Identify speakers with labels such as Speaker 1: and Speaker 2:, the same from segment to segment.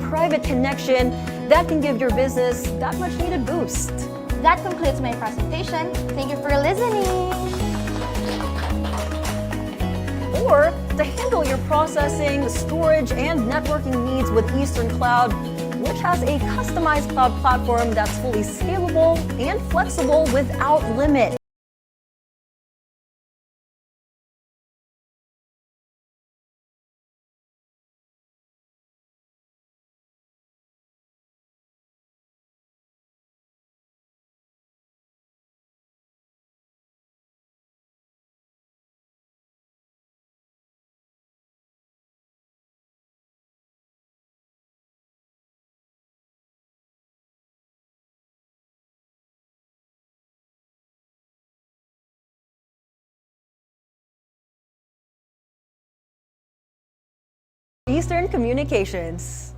Speaker 1: private connection that can give your business that much needed boost.
Speaker 2: That concludes my presentation. Thank you for listening.
Speaker 1: Or to handle your processing, storage, and networking needs with Eastern Cloud, which has a customized cloud platform that's fully scalable and flexible without limit. Eastern Communications.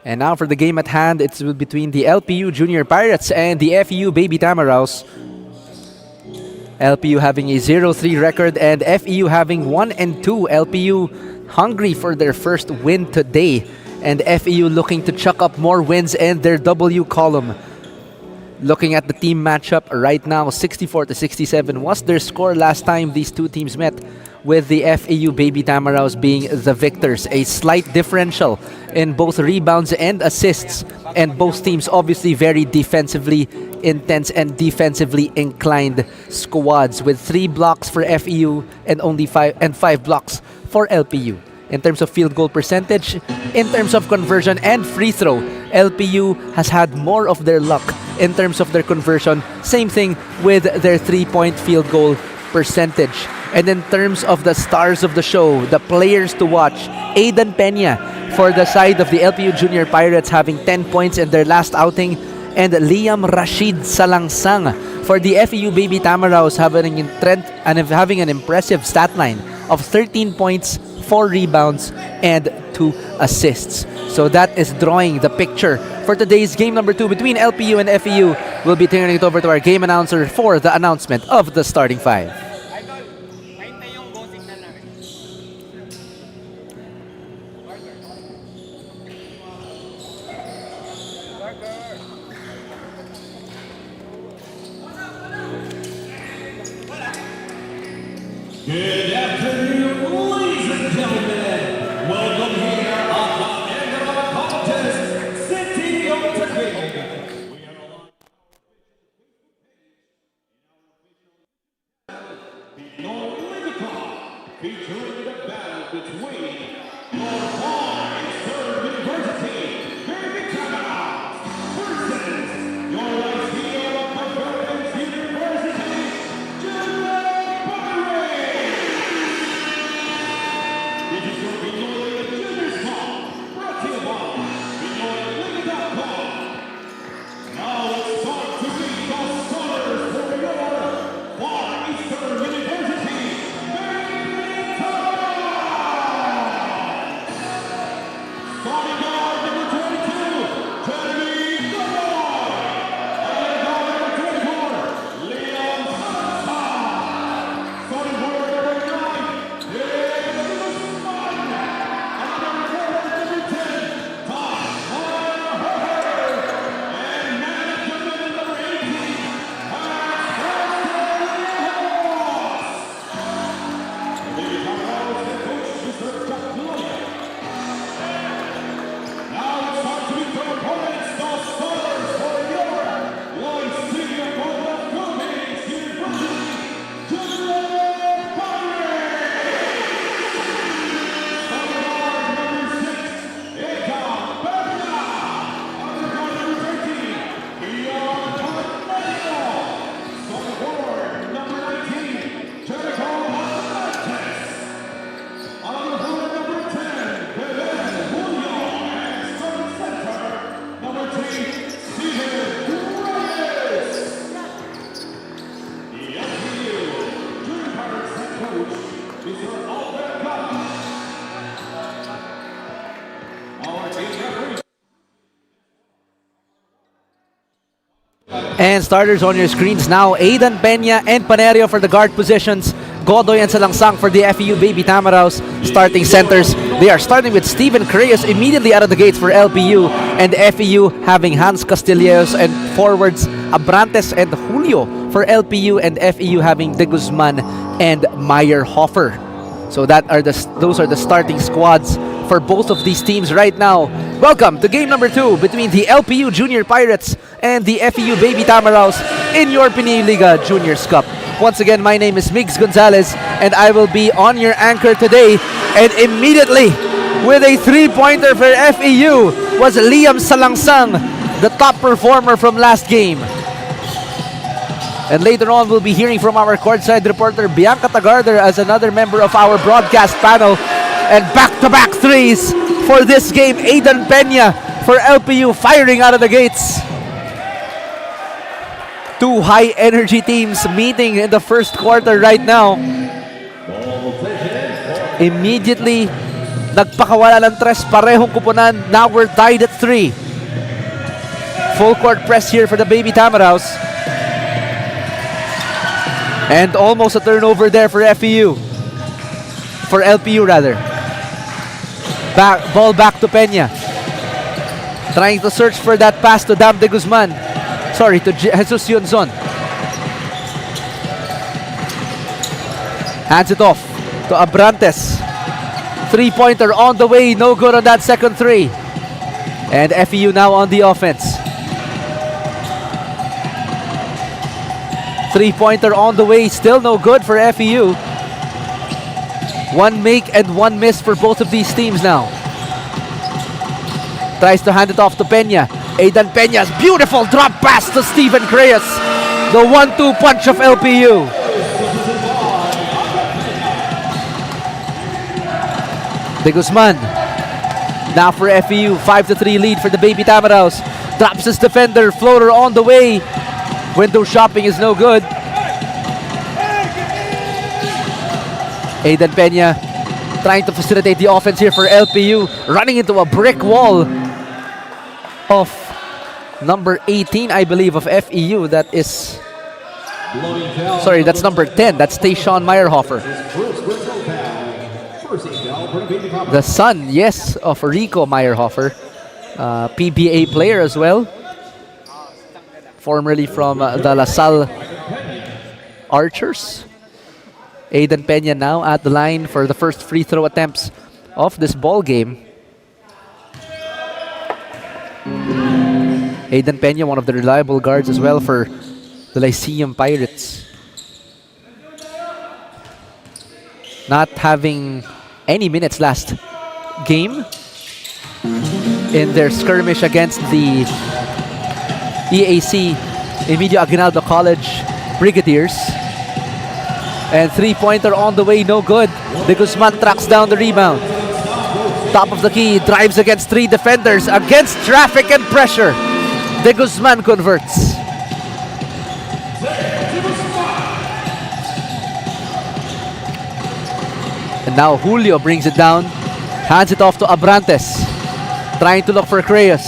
Speaker 3: And now for the game at hand, it's between the LPU Junior Pirates and the FEU Baby Tamaraws. LPU having a 0-3 record and FEU having 1-2. LPU hungry for their first win today, and FEU looking to chuck up more wins in their W column. Looking at the team matchup right now, 64-67 was their score last time these two teams met, with the FEU Baby Tamaraws being the victors. A slight differential in both rebounds and assists, and both teams obviously very defensively intense and defensively inclined squads, with 3 blocks for FEU and only 5 blocks for LPU. In terms of field goal percentage, in terms of conversion and free throw, LPU has had more of their luck in terms of their conversion. Same thing with their 3-point field goal percentage. And in terms of the stars of the show, the players to watch, Aidan Peña for the side of the LPU Junior Pirates having 10 points in their last outing, and Liam Rashid Salangsang for the FEU Baby Tamaraws having an impressive stat line of 13 points, 4 rebounds, and 2 assists. So that is drawing the picture for today's game number 2 between LPU and FEU. We'll be turning it over to our game announcer for the announcement of the starting 5.
Speaker 4: Good afternoon, ladies and gentlemen. Welcome here at the ENDERUN contest, City of Taguig. Pinoyliga, featuring the battle between your high-serve university, Baby Tamaraws, versus your ideal of Convergence University, Junior Pirates.
Speaker 3: And starters on your screens now, Aidan Peña and Panerio for the guard positions. Godoy and Salangsang for the FEU Baby Tamaraws. Starting centers, they are starting with Steven Creyes immediately out of the gates for LPU. And FEU having Hans Castilleros, and forwards Abrantes and Julio for LPU, and FEU having De Guzman and Meyer Hofer. So those are the starting squads for both of these teams right now. Welcome to game number 2 between the LPU Junior Pirates and the FEU Baby Tamaraws in your Pinoyliga Juniors Cup. Once again, my name is Migs Gonzalez and I will be on your anchor today. And immediately, with a 3-pointer for FEU, was Liam Salangsang, the top performer from last game. And later on, we'll be hearing from our courtside reporter Bianca Tagarder as another member of our broadcast panel. And back-to-back threes for this game. Aidan Peña for LPU firing out of the gates. Two high-energy teams meeting in the first quarter right now. Immediately, nagpakawala ng tres, parehong kupunan. Now we're tied at 3. Full court press here for the Baby Tamaraws. And almost a turnover there for FEU. For LPU rather. Ball back to Peña. Trying to search for that pass to Dam De Guzman. Sorry, to Jesus Yunzon. Hands it off to Abrantes. 3-pointer on the way, no good on that second 3. And FEU now on the offense. 3-pointer on the way, still no good for FEU. One make and one miss for both of these teams now. Tries to hand it off to Peña. Aidan Peña's beautiful drop pass to Steven Creyes. The 1-2 punch of LPU. De Guzman. Now for FEU, 5-3 lead for the Baby Tamaraws. Drops his defender, floater on the way. Window shopping is no good. Aidan Peña trying to facilitate the offense here for LPU. Running into a brick wall of number 18, I believe, of FEU. That is... Sorry, that's number 10. That's Tayshawn Meyerhofer. The son, yes, of Rico Meyerhofer. PBA player as well. Formerly from the LaSalle Archers. Aidan Peña now at the line for the first free throw attempts of this ball game. Aidan Peña, one of the reliable guards as well for the Lyceum Pirates. Not having any minutes last game in their skirmish against the EAC Emilio Aguinaldo College Brigadiers. And 3-pointer on the way, no good. De Guzman tracks down the rebound. Top of the key, drives against 3 defenders, against traffic and pressure. De Guzman converts. And now Julio brings it down, hands it off to Abrantes. Trying to look for Creyes.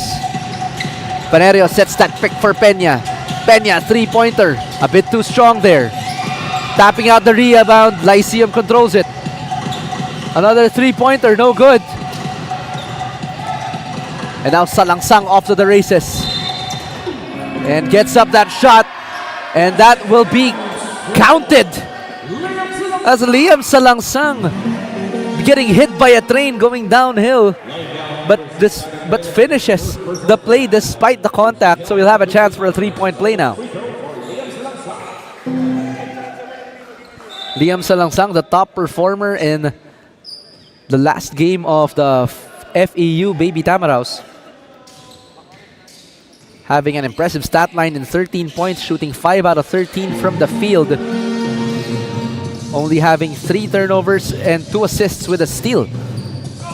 Speaker 3: Panerio sets that pick for Peña. Peña, 3-pointer, a bit too strong there. Tapping out the rebound, Lyceum controls it. Another 3-pointer, no good. And now Salangsang off to the races. And gets up that shot. And that will be counted. As Liam Salangsang getting hit by a train going downhill. But finishes the play despite the contact. So he'll have a chance for a 3-point play now. Liam Salangsang, the top performer in the last game of the FEU Baby Tamaraws. Having an impressive stat line in 13 points, shooting 5 out of 13 from the field. Only having 3 turnovers and 2 assists with a steal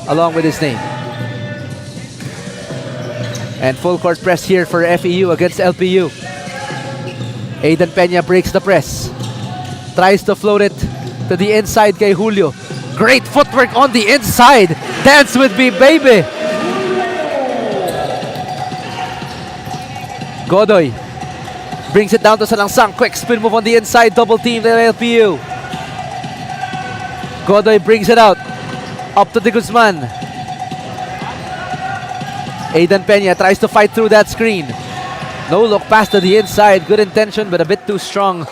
Speaker 3: along with his name. And full court press here for FEU against LPU. Aidan Peña breaks the press. Tries to float it to the inside kay Julio. Great footwork on the inside. Dance with me, baby. Godoy Brings it down to Salangsang. Quick spin move on the inside. Double team the LPU. Godoy brings it out. Up to De Guzman. Aidan Peña tries to fight through that screen. No look pass to the inside. Good intention but a bit too strong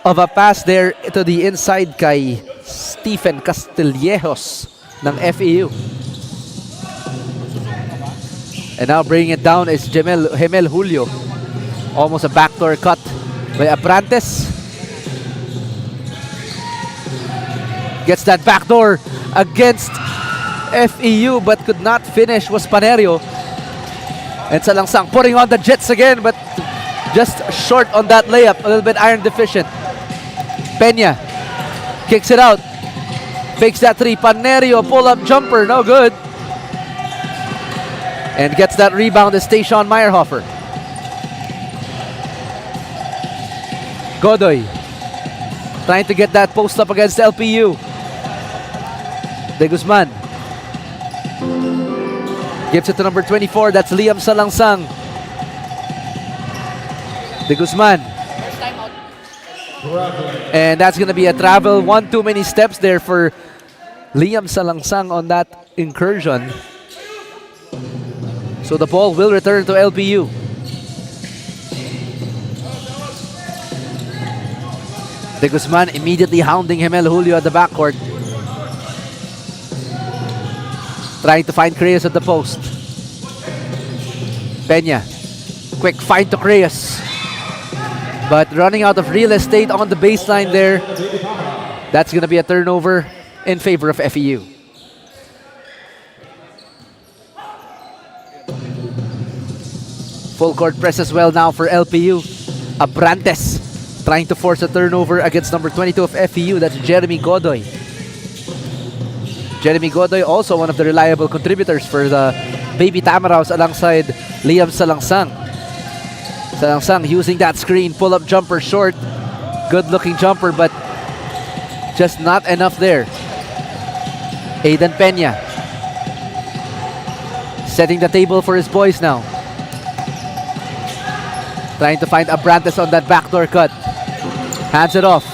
Speaker 3: of a pass there to the inside kay Stephen Castillejos ng FEU. And now bringing it down is Hemel Julio. Almost a backdoor cut by Abrantes. Gets that backdoor against FEU but could not finish was Panerio. And Salangsang putting on the Jets again but just short on that layup. A little bit iron deficient. Peña kicks it out. Fakes that three. Panerio pull-up jumper. No good. And gets that rebound is Tayshawn Meyerhofer. Godoy trying to get that post up against LPU. De Guzman gives it to number 24. That's Liam Salangsang. De Guzman. And that's going to be a travel. One too many steps there for Liam Salangsang on that incursion. So the ball will return to LPU. De Guzman immediately hounding Hemel Julio at the backcourt. Trying to find Creyes at the post. Peña. Quick find to Creyes. But running out of real estate on the baseline there. That's going to be a turnover in favor of FEU. Full court press as well now for LPU. Abrantes trying to force a turnover against number 22 of FEU. That's Jeremy Godoy. Jeremy Godoy also one of the reliable contributors for the Baby Tamaraws alongside Liam Salangsang. Salangsang using that screen, pull-up jumper short. Good looking jumper but just not enough there. Aidan Peña setting the table for his boys now. Trying to find Abrantes on that backdoor cut. Hands it off.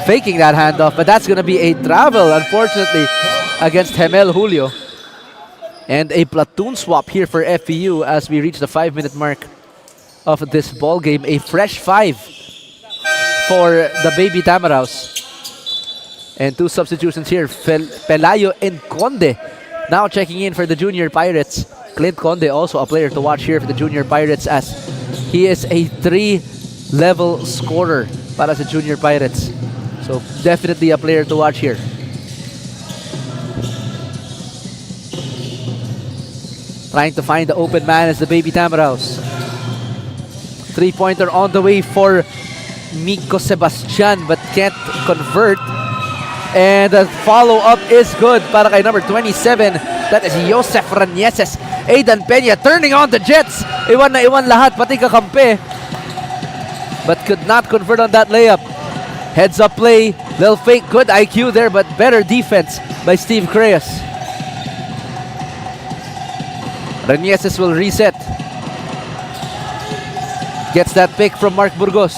Speaker 3: Faking that handoff, but that's going to be a travel, unfortunately, against Hemel Julio. And a platoon swap here for FEU as we reach the 5-minute mark of this ball game. A fresh 5 for the Baby Tamaraws. And two substitutions here. Pelayo and Conde now checking in for the Junior Pirates. Clint Conde also a player to watch here for the Junior Pirates as he is a 3-level scorer para sa Junior Pirates. So definitely a player to watch here. Trying to find the open man as the Baby Tamaraws. 3-pointer on the way for Miko Sebastian but can't convert. And the follow-up is good para kay number 27. That is Joseph Ranieses. Aidan Peña turning on the Jets. Iwan na iwan lahat, pati kakampi. But could not convert on that layup. Heads up play. They'll fake. Good IQ there, but better defense by Steve Creyes. Ranieses will reset. Gets that pick from Mark Burgos.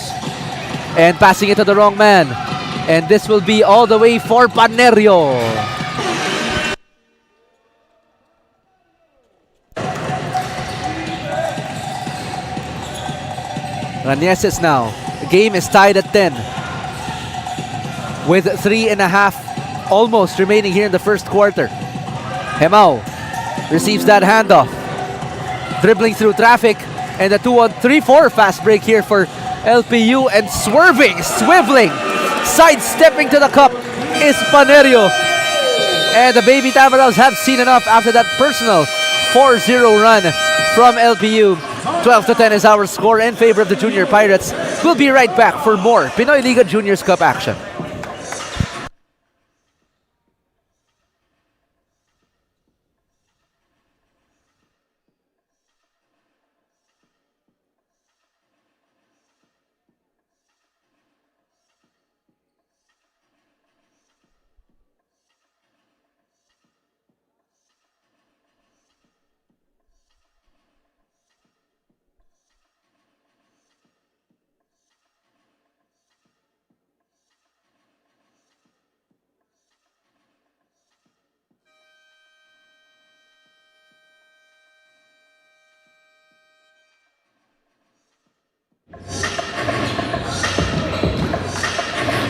Speaker 3: And passing it to the wrong man. And this will be all the way for Panerio. Ranieses now. The game is tied at 10. With 3.5 almost remaining here in the first quarter. Hemao receives that handoff. Dribbling through traffic. And a 2-on-3-4 fast break here for LPU. And swerving, swiveling, sidestepping to the cup is Panerio. And the Baby Tamaraws have seen enough after that personal 4-0 run from LPU. 12-10 is our score in favor of the Junior Pirates. We'll be right back for more Pinoyliga Juniors Cup action.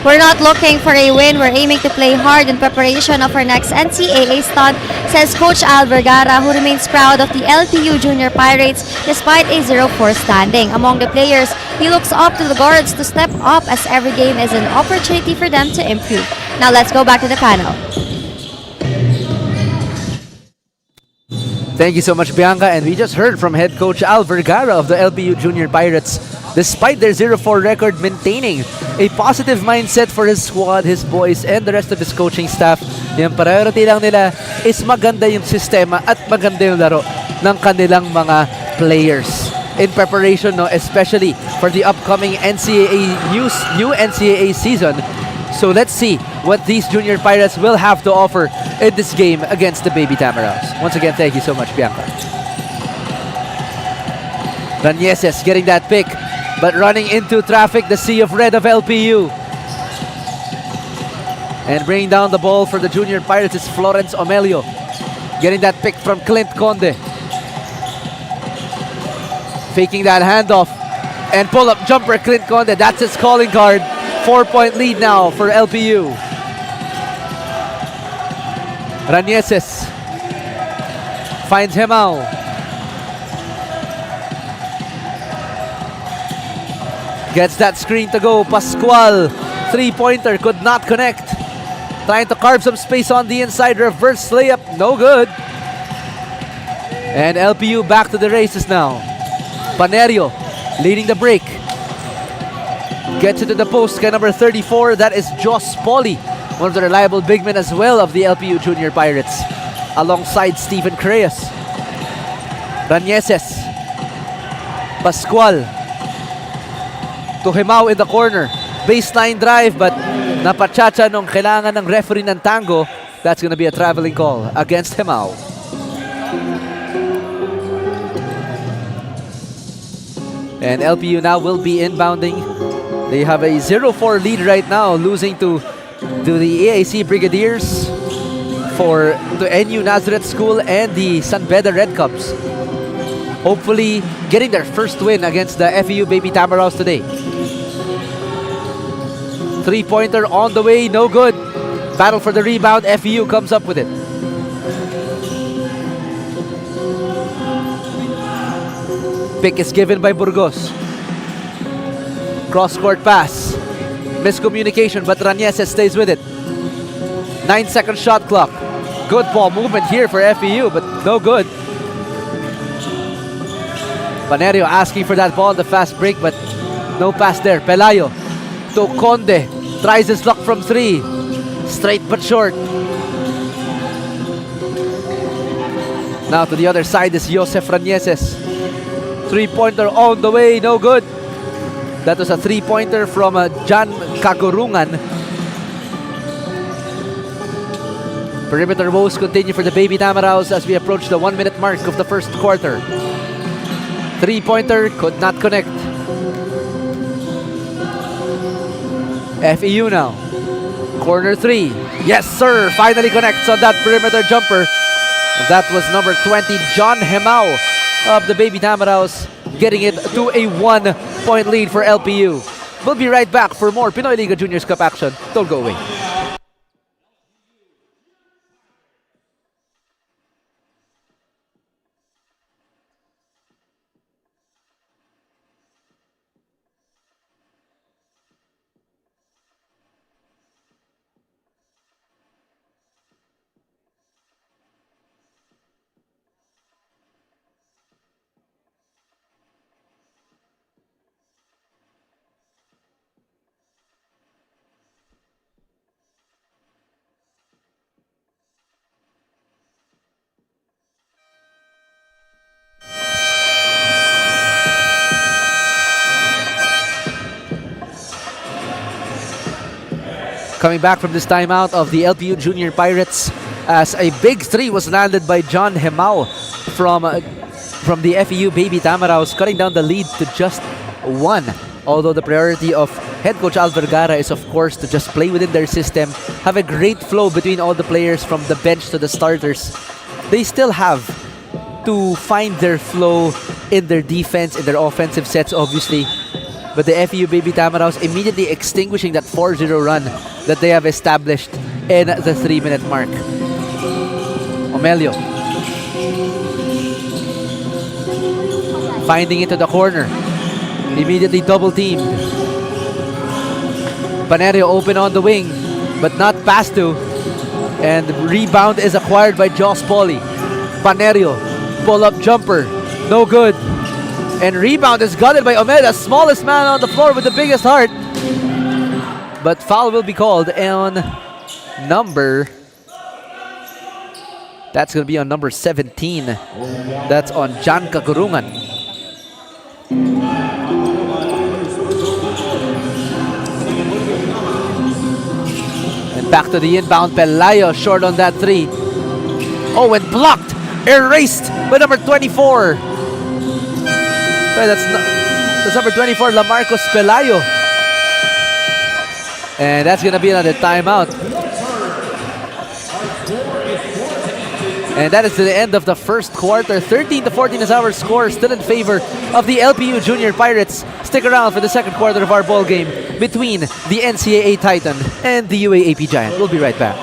Speaker 2: We're not looking for a win. We're aiming to play hard in preparation of our next NCAA stunt, says Coach Al Vergara, who remains proud of the LPU Junior Pirates despite a 0-4 standing. Among the players, he looks up to the guards to step up as every game is an opportunity for them to improve. Now let's go back to the panel.
Speaker 3: Thank you so much, Bianca. And we just heard from head coach Al Vergara of the LPU Junior Pirates. Despite their 0-4 record, maintaining a positive mindset for his squad, his boys, and the rest of his coaching staff. Yung priority lang nila is maganda yung sistema at maganda yung laro ng kanilang mga players. In preparation, no, especially for the upcoming new NCAA season. So let's see what these Junior Pirates will have to offer in this game against the Baby Tamaraws. Once again, thank you so much, Bianca. Ranieses getting that pick, but running into traffic, the Sea of Red of LPU. And bringing down the ball for the Junior Pirates is Florence Omelio. Getting that pick from Clint Conde. Faking that handoff. And pull-up jumper, Clint Conde. That's his calling card. 4-point lead now for LPU. Ranieses finds Hemao. Gets that screen to go. Pascual, three-pointer, could not connect. Trying to carve some space on the inside. Reverse layup, no good. And LPU back to the races now. Panerio leading the break. Gets it to the post, guy number 34. That is Joss Pauly, one of the reliable big men as well of the LPU Junior Pirates, alongside Stephen Creas. Ranieses. Pascual. To Hemao in the corner. Baseline drive, but napachacha nung kailangan ng referee ng tango. That's gonna be a traveling call against Hemao. And LPU now will be inbounding. They have a 0-4 lead right now, losing to the EAC Brigadiers, to NU Nazareth School and the San Beda Red Cubs. Hopefully getting their first win against the FEU Baby Tamaraws today. Three-pointer on the way, no good. Battle for the rebound, FEU comes up with it. Pick is given by Burgos. Cross-court pass. Miscommunication, but Ranieses stays with it. 9-second shot clock. Good ball movement here for FEU, but no good. Panerio asking for that ball, the fast break, but no pass there. Pelayo to Conde. Tries his luck from three. Straight but short. Now to the other side is Josef Ranieses. Three-pointer on the way, no good. That was a three-pointer from Jan Kagurungan. Perimeter woes continue for the Baby Tamaraws as we approach the 1-minute mark of the first quarter. Three-pointer could not connect. FEU now. Corner three. Yes, sir. Finally connects on that perimeter jumper. That was number 20, John Hemao of the Baby Tamaraws, getting it to a 1-point lead for LPU. We'll be right back for more Pinoyliga Juniors Cup action. Don't go away. Coming back from this timeout of the LPU Junior Pirates, as a big three was landed by John Hemao from the FEU Baby Tamaraws, cutting down the lead to just one. Although the priority of head coach Al Vergara is of course to just play within their system, have a great flow between all the players from the bench to the starters. They still have to find their flow in their defense, in their offensive sets obviously. but the FEU Baby Tamaraws immediately extinguishing that 4-0 run that they have established in the 3-minute mark. Omelio finding it to the corner. Immediately double teamed. Panerio open on the wing, but not passed to. And rebound is acquired by Joss Pauly. Panerio, pull-up jumper, no good. And rebound is gutted by Omeda, smallest man on the floor with the biggest heart. But foul will be called on number... That's going to be on number 17. That's on Jan Kagurungan. And back to the inbound, Pelayo short on that three. Oh, and blocked, erased by number 24. Sorry, that's number 24, Lamarcos Pelayo. And that's going to be another timeout. And that is to the end of the first quarter. 13-14 is our score, still in favor of the LPU Junior Pirates. Stick around for the second quarter of our ball game between the NCAA Titan and the UAAP Giant. We'll be right back.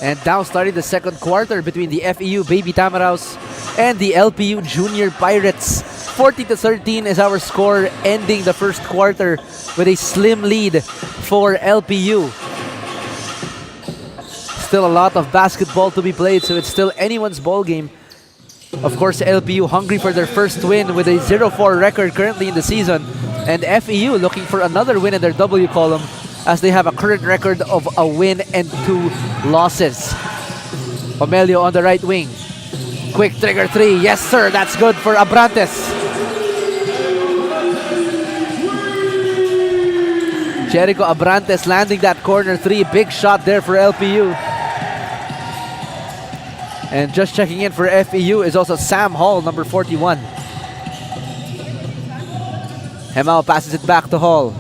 Speaker 3: And now starting the second quarter between the FEU Baby Tamaraws and the LPU Junior Pirates. 40-13 is our score, ending the first quarter with a slim lead for LPU. Still a lot of basketball to be played, so it's still anyone's ball game. Of course, LPU hungry for their first win with a 0-4 record currently in the season. And FEU looking for another win in their W column, as they have a current record of a win and 2 losses. Omelio on the right wing. Quick trigger three. Yes, sir. That's good for Abrantes. Jericho Abrantes landing that corner three. Big shot there for LPU. And just checking in for FEU is also Sam Hall, number 41. Hemao passes it back to Hall.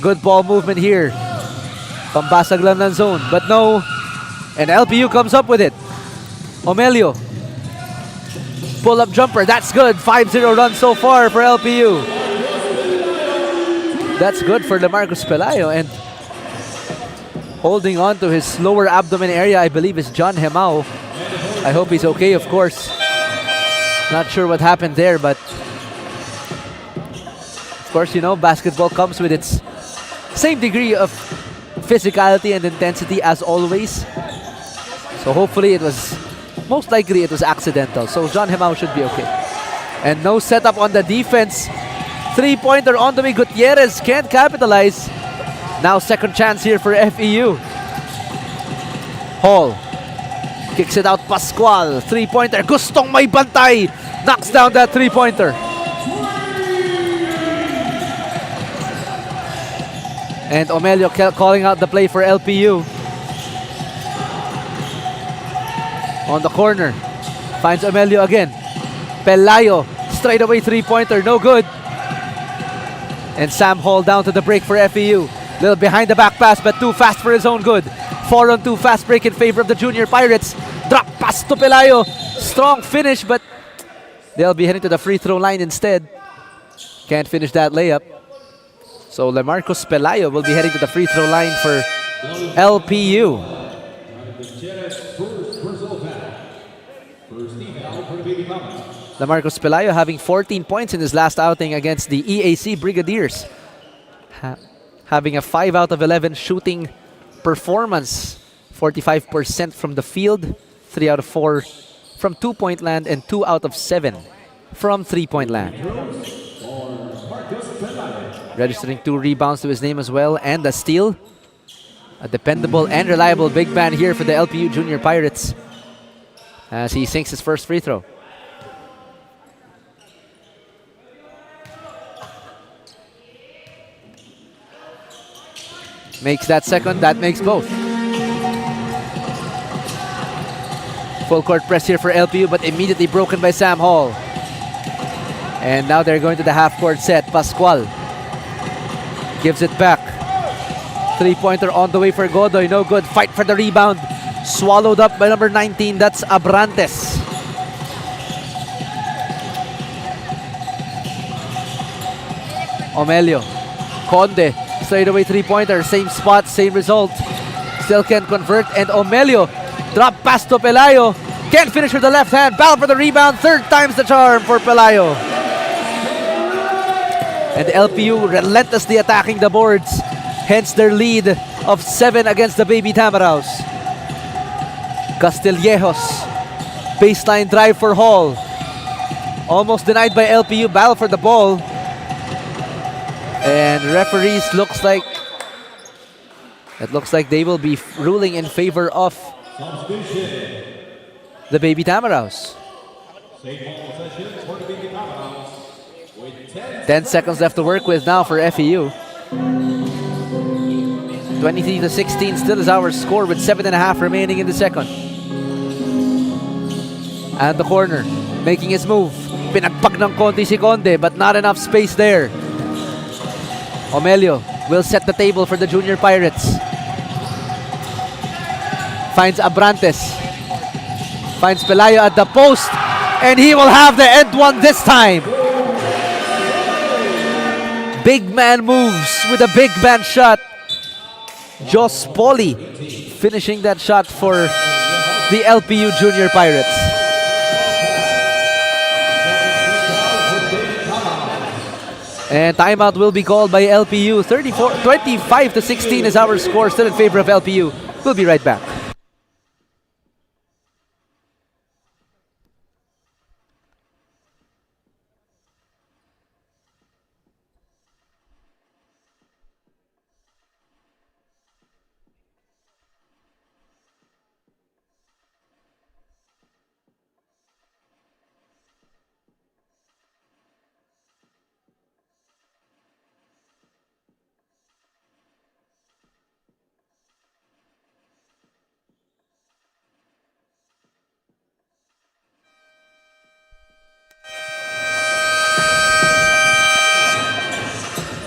Speaker 3: Good ball movement here. Pambasag lang ng zone, but no. And LPU comes up with it. Omelio. Pull-up jumper, that's good. 5-0 run so far for LPU. That's good for Lamarcos Pelayo. And holding on to his lower abdomen area, I believe, is John Hemao. I hope he's okay, of course. Not sure what happened there, but of course, you know, basketball comes with its same degree of physicality and intensity as always. So hopefully it was, most likely it was accidental. So John Hemao should be okay. And no setup on the defense. Three-pointer on the way. Gutierrez can't capitalize. Now second chance here for FEU. Hall kicks it out. Pascual. Three-pointer. Gustong may bantay. Knocks down that three-pointer. And Omelio calling out the play for LPU. On the corner. Finds Omelio again. Pelayo. Straight away three-pointer. No good. And Sam Hall down to the break for FEU. Little behind the back pass, but too fast for his own good. 4-on-2 fast break in favor of the Junior Pirates. Drop pass to Pelayo. Strong finish, but they'll be heading to the free throw line instead. Can't finish that layup. So Lamarcos Pelayo will be heading to the free throw line for LPU. Lamarcos Pelayo having 14 points in his last outing against the EAC Brigadiers. Having a 5 out of 11 shooting performance. 45% from the field, 3 out of 4 from 2-point land, and 2 out of 7 from 3-point land. Registering 2 rebounds to his name as well, and a steal. A dependable and reliable big man here for the LPU Junior Pirates as he sinks his first free throw. Makes that second, that makes both. Full court press here for LPU, but immediately broken by Sam Hall. And now they're going to the half-court set. Pascual gives it back. Three-pointer on the way for Godoy. No good. Fight for the rebound. Swallowed up by number 19. That's Abrantes. Omelio. Conde. Straight away three-pointer. Same spot, same result. Still can't convert. And Omelio. Drop pass to Pelayo. Can't finish with the left hand. Battle for the rebound. Third time's the charm for Pelayo. And LPU relentlessly attacking the boards. Hence their lead of 7 against the Baby Tamaraws. Castillejos. Baseline drive for Hall. Almost denied by LPU. Battle for the ball. And referees looks like they will be ruling in favor of the Baby Tamaraws. 10 seconds left to work with now for FEU. 23-16 still is our score with 7.5 remaining in the second. And the corner, making his move. Pinagpag ng konti si Conde, but not enough space there. Omelio will set the table for the Junior Pirates. Finds Abrantes. Finds Pelayo at the post. And he will have the end one this time. Big man moves with a big man shot. Jos Poli finishing that shot for the LPU Junior Pirates. And timeout will be called by LPU. 25-16 is our score, still in favor of LPU. We'll be right back.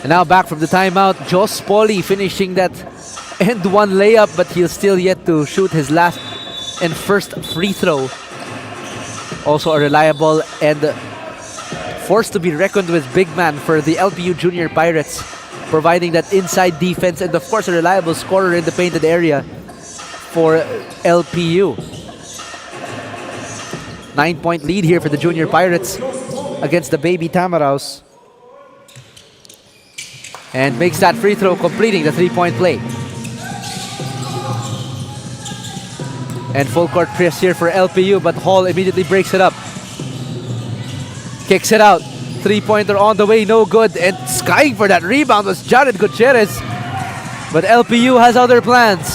Speaker 3: And now back from the timeout, Jos Poli finishing that end one layup, but he'll still yet to shoot his last and first free throw. Also a reliable and force to be reckoned with big man for the LPU Junior Pirates, providing that inside defense and of course a reliable scorer in the painted area for LPU. 9-point lead here for the Junior Pirates against the Baby Tamaraws. And makes that free throw, completing the three-point play. And full court press here for LPU, but Hall immediately breaks it up. Kicks it out. Three-pointer on the way, no good. And skying for that rebound was Jared Gutierrez. But LPU has other plans.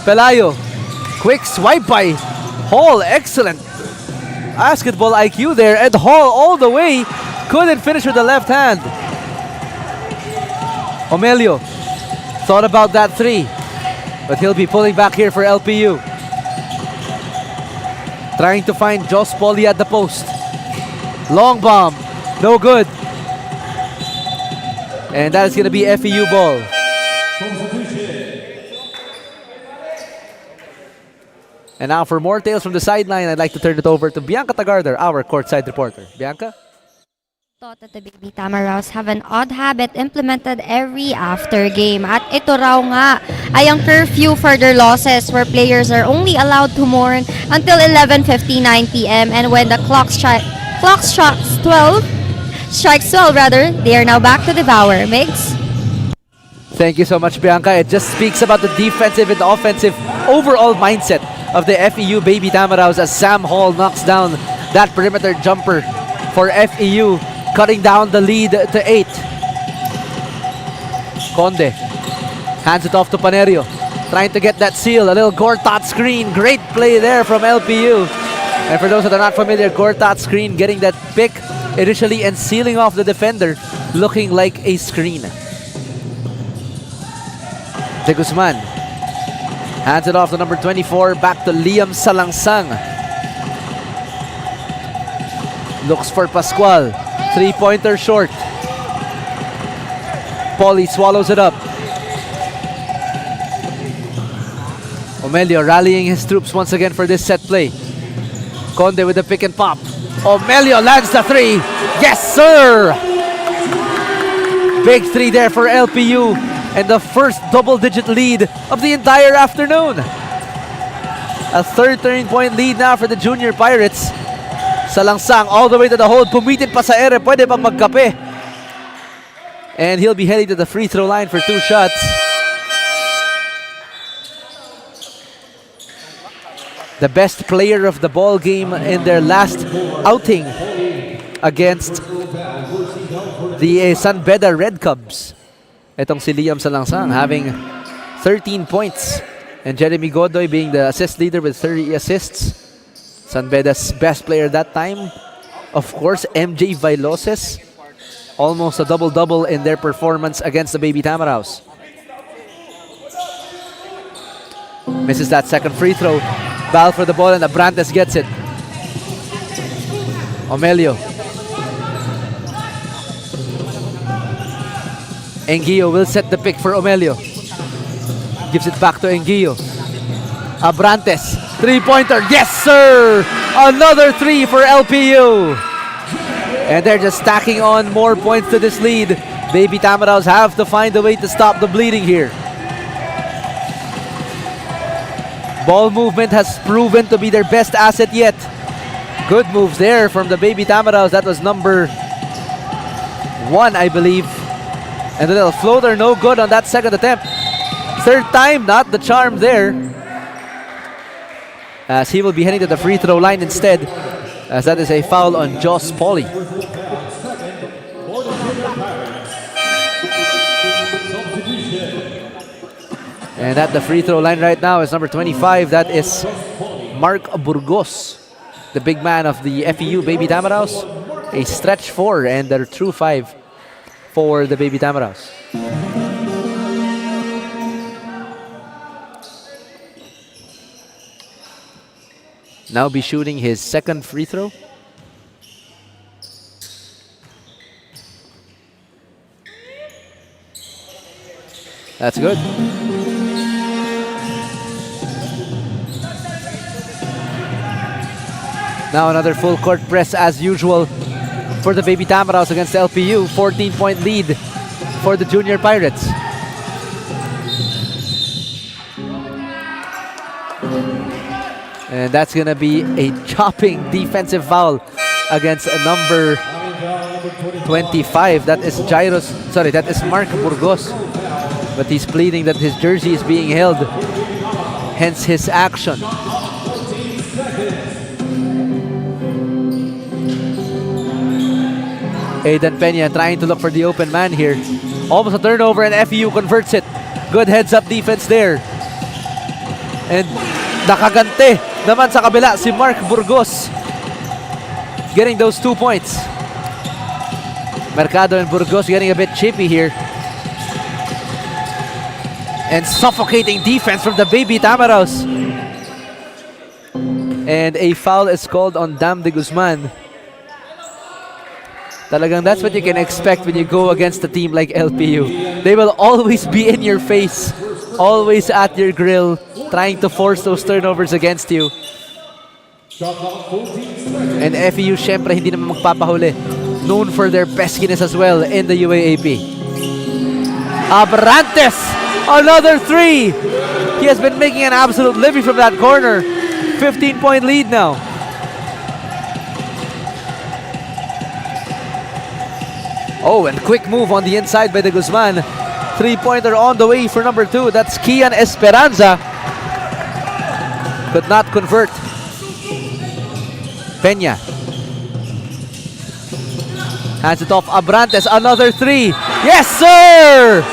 Speaker 3: Pelayo, quick swipe by Hall, excellent basketball IQ there. And Hall all the way, couldn't finish with the left hand. Omelio thought about that three, but he'll be pulling back here for LPU. Trying to find Jos Poli at the post. Long bomb, no good. And that is going to be FEU ball. And now for more tales from the sideline, I'd like to turn it over to Bianca Tagarder, our courtside reporter. Bianca?
Speaker 2: thought that the Baby Tamaraws have an odd habit implemented every after game. At ito raw nga ay ang curfew for their losses where players are only allowed to mourn until 11:59 p.m. and when the clock strikes 12 rather, they are now back to devour. Migs?
Speaker 3: Thank you so much, Bianca. It just speaks about the defensive and offensive overall mindset of the FEU Baby Tamaraws as Sam Hall knocks down that perimeter jumper for FEU, cutting down the lead to 8. Conde hands it off to Panerio, trying to get that seal. A little Gortat screen. Great play there from LPU. And for those that are not familiar, Gortat screen getting that pick initially and sealing off the defender, looking like a screen. De Guzman hands it off to number 24, back to Liam Salangsang. Looks for Pascual. Three-pointer short. Pauly swallows it up. Omelio rallying his troops once again for this set play. Conde with the pick and pop. Omelio lands the three. Yes, sir! Big three there for LPU. And the first double-digit lead of the entire afternoon. A third turning-point lead now for the Junior Pirates. Salangsang all the way to the hole. Pumitit pa sa ere. Pwede bang magkape? And he'll be heading to the free throw line for 2 shots. The best player of the ball game in their last outing against the San Beda Red Cubs. Itong si Liam Salangsang having 13 points. And Jeremy Godoy being the assist leader with 30 assists. San Beda's best player that time, of course, MJ Vailoses. Almost a double-double in their performance against the Baby Tamaraws. Misses that second free throw. Ball for the ball and Abrantes gets it. Omelio. Enguillo will set the pick for Omelio. Gives it back to Enguillo. Abrantes. Three-pointer. Yes, sir! Another three for LPU. And they're just stacking on more points to this lead. Baby Tamaraws have to find a way to stop the bleeding here. Ball movement has proven to be their best asset yet. Good moves there from the Baby Tamaraws. That was number 1, I believe. And a little floater, no good on that second attempt. Third time, not the charm there. As he will be heading to the free throw line instead, as that is a foul on Joss Pauly. And at the free throw line right now is number 25. That is Mark Burgos, the big man of the FEU Baby Tamaraws. A stretch 4 and a true 5 for the Baby Tamaraws. Now be shooting his second free throw. That's good. Now another full court press as usual for the Baby Tamaraws against LPU. 14-point lead for the Junior Pirates. And that's going to be a chopping defensive foul against a number 25. That is that is Mark Burgos. But he's pleading that his jersey is being held. Hence his action. Aidan Peña trying to look for the open man here. Almost a turnover and FEU converts it. Good heads-up defense there. And nakagante naman sa kabila si Mark Burgos. Getting those 2 points. Mercado and Burgos getting a bit chippy here. And suffocating defense from the Baby Tamaraws. And a foul is called on Dam de Guzman. Talagang that's what you can expect when you go against a team like LPU. They will always be in your face, always at your grill, trying to force those turnovers against you. And FEU syempre hindi naman magpapahuli. known for their peskiness as well in the UAAP. Abrantes, another three. He has been making an absolute living from that corner. 15-point lead now. Oh, and quick move on the inside by the Guzman. Three-pointer on the way for number 2. That's Kian Esperanza. Could not convert. Peña. Hands it off. Abrantes, another three. Yes, sir!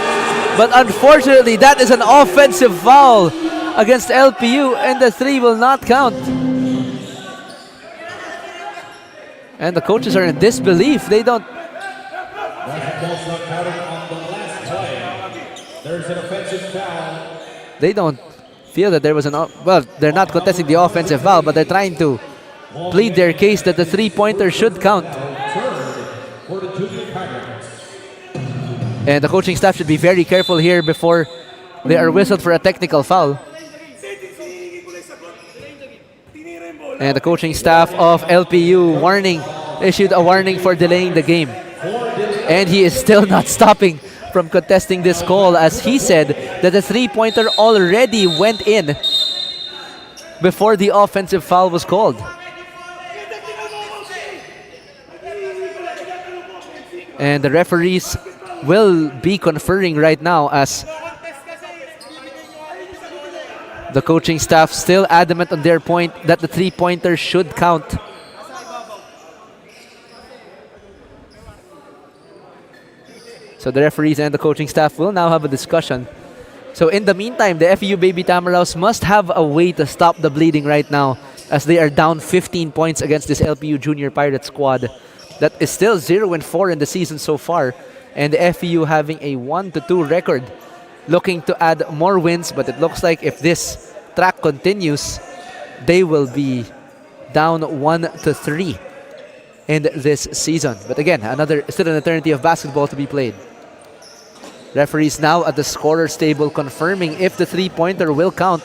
Speaker 3: But unfortunately, that is an offensive foul against LPU, and the three will not count. And the coaches are in disbelief. They don't...
Speaker 4: There's an offensive foul.
Speaker 3: They don't feel that there was an... Well, they're not contesting the offensive foul, but they're trying to plead their case that the three-pointer should count. And the coaching staff should be very careful here before they are whistled for a technical foul. And the coaching staff of LPU issued a warning for delaying the game. And he is still not stopping from contesting this call, as he said that the three-pointer already went in before the offensive foul was called. And the referees will be conferring right now, as the coaching staff still adamant on their point that the three-pointer should count. So the referees and the coaching staff will now have a discussion. So in the meantime, the FEU Baby Tamaraws must have a way to stop the bleeding right now, as they are down 15 points against this LPU Junior Pirate squad that is still 0-4 in the season so far, and the FEU having a 1-2 record, looking to add more wins. But it looks like if this track continues, they will be down 1-3 in this season. But again, still an eternity of basketball to be played. Referees now at the scorer's table confirming if the three-pointer will count.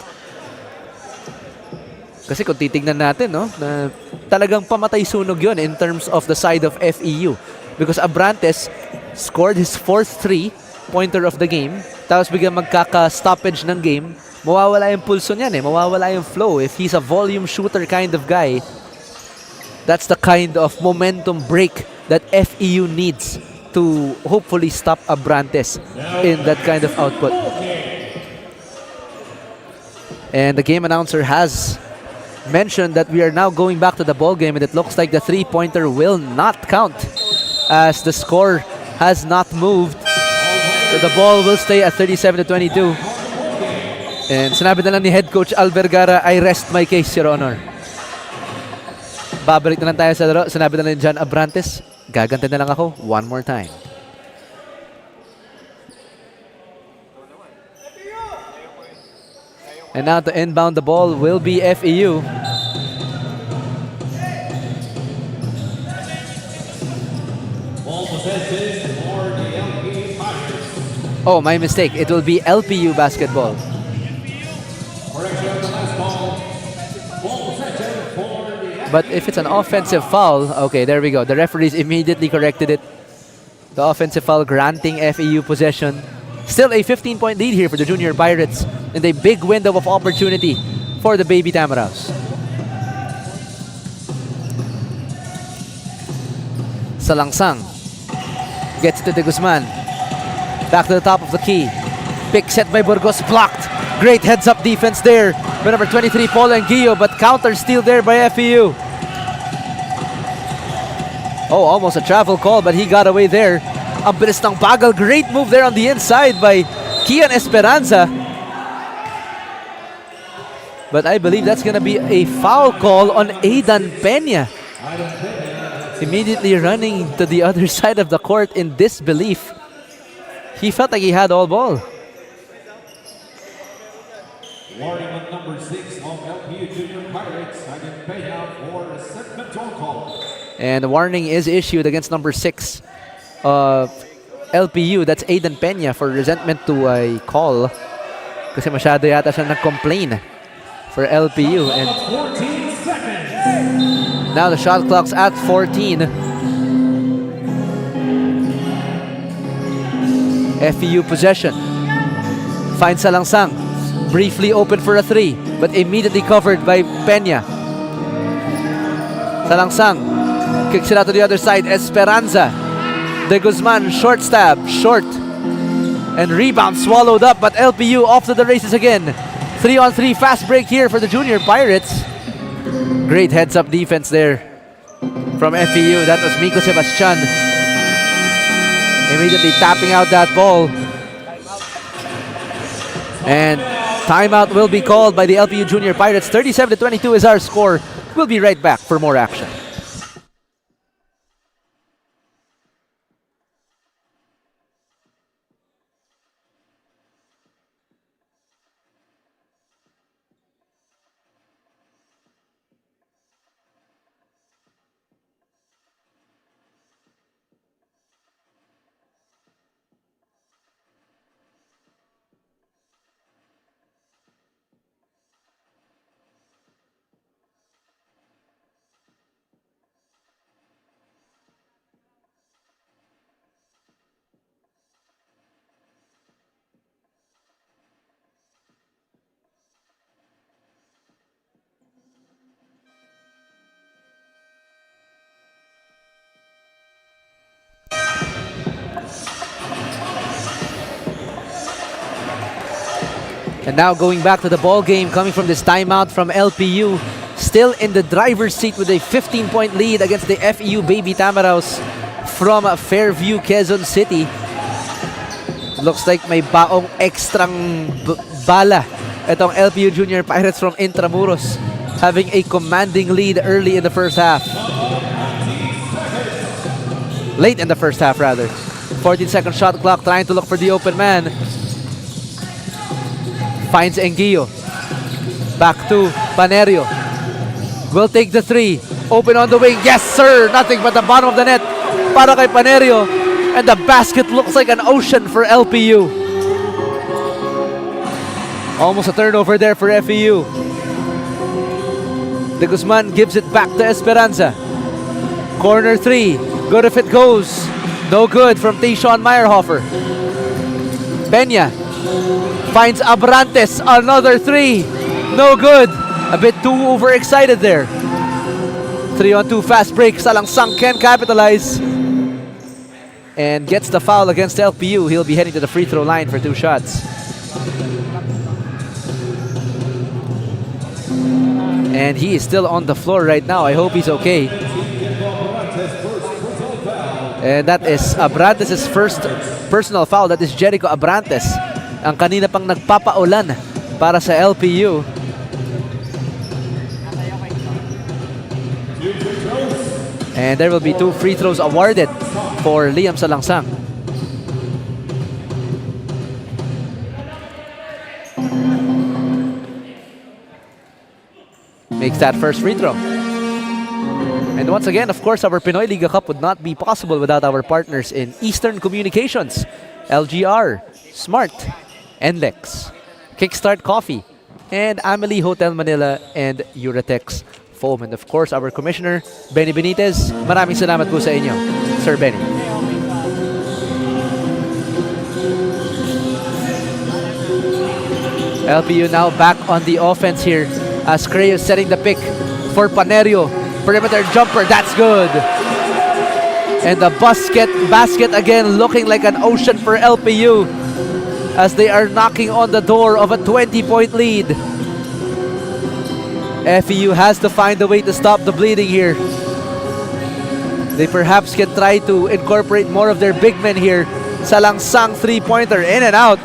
Speaker 3: Kasi kung titignan natin, no, na talagang pamatay sunog yun in terms of the side of FEU. Because Abrantes scored his fourth three-pointer of the game, tapos biglang magkaka-stoppage ng game, mawawala yung pulso niyan, mawawala yung flow. If he's a volume shooter kind of guy, that's the kind of momentum break that FEU needs to hopefully stop Abrantes in that kind of output. And the game announcer has mentioned that we are now going back to the ball game, and it looks like the three-pointer will not count, as the score has not moved. So the ball will stay at 37-22. And sinabi na lang ni head coach Al Vergara, I rest my case, Your Honor. Babalik na lang tayo sa laro. Sinabi na lang John Abrantes, gagante na lang ako one more time. And now to inbound the ball will be FEU. Oh, my mistake. It will be LPU basketball. But if it's an offensive foul, okay, there we go. The referees immediately corrected it. The offensive foul granting FEU possession. Still a 15-point lead here for the Junior Pirates, and a big window of opportunity for the Baby Tamaraws. Salangsang gets it to De Guzman. Back to the top of the key. Pick set by Burgos, blocked. Great heads-up defense there by number 23, Paul Anguillo, but counter steal there by FEU. Oh, almost a travel call, but he got away there. Ang bilis ng bagal. Great move there on the inside by Kian Esperanza. But I believe that's going to be a foul call on Aidan Peña. Immediately running to the other side of the court in disbelief. He felt like he had all ball.
Speaker 4: Warning on number 6 of LPU Junior Pirates, Aidan Peña for a segmental call.
Speaker 3: And the warning is issued against number 6 of LPU. That's Aidan Peña for resentment to a call. Kasi masyado yata siya nag-complain for LPU. And
Speaker 4: 14 seconds.
Speaker 3: now the shot clock's at 14. FEU possession. Finds Salangsang. Briefly open for a 3, but immediately covered by Peña. Salangsang kicks it out to the other side. Esperanza. De Guzman, short stab, short. And rebound swallowed up, but LPU off to the races again. 3-on-3 fast break here for the Junior Pirates. Great heads-up defense there from FEU. That was Miko Sebastian. Immediately tapping out that ball. And timeout will be called by the LPU Junior Pirates. 37-22 is our score. We'll be right back for more action. And now going back to the ball game, coming from this timeout from LPU, still in the driver's seat with a 15-point lead against the FEU Baby Tamaraws from Fairview, Quezon City. Looks like may baong ekstrang bala itong LPU Junior Pirates from Intramuros, having a commanding lead early in the first half. Late in the first half, rather. 14-second shot clock, trying to look for the open man. Finds Enguillo. Back to Panerio. Will take the 3. Open on the wing. Yes, sir! Nothing but the bottom of the net para kay Panerio. And the basket looks like an ocean for LPU. Almost a turnover there for FEU. De Guzman gives it back to Esperanza. Corner 3. Good if it goes. No good from Tayshawn Meyerhofer. Peña finds Abrantes, another 3. No good. A bit too overexcited there. 3-on-2 fast break. Salangsang can capitalize. And gets the foul against LPU. He'll be heading to the free throw line for 2 shots. And he is still on the floor right now. I hope he's okay. And that is Abrantes' first personal foul. That is Jericho Abrantes. Ang kanina pang nagpapaulan para sa LPU. And there will be 2 free throws awarded for Liam Salangsang. Makes that first free throw. And once again, of course, our Pinoyliga Cup would not be possible without our partners in Eastern Communications, LGR, Smart, Endex, Kickstart Coffee, and Amelie Hotel Manila and Uratex Foam. And of course, our Commissioner, Benny Benitez. Maraming salamat po sa inyo, Sir Benny. LPU now back on the offense here as Creo setting the pick for Panerio. Perimeter jumper, that's good. And the basket again looking like an ocean for LPU as they are knocking on the door of a 20-point lead. FEU has to find a way to stop the bleeding here. They perhaps can try to incorporate more of their big men here. Salangsang 3-pointer, in and out.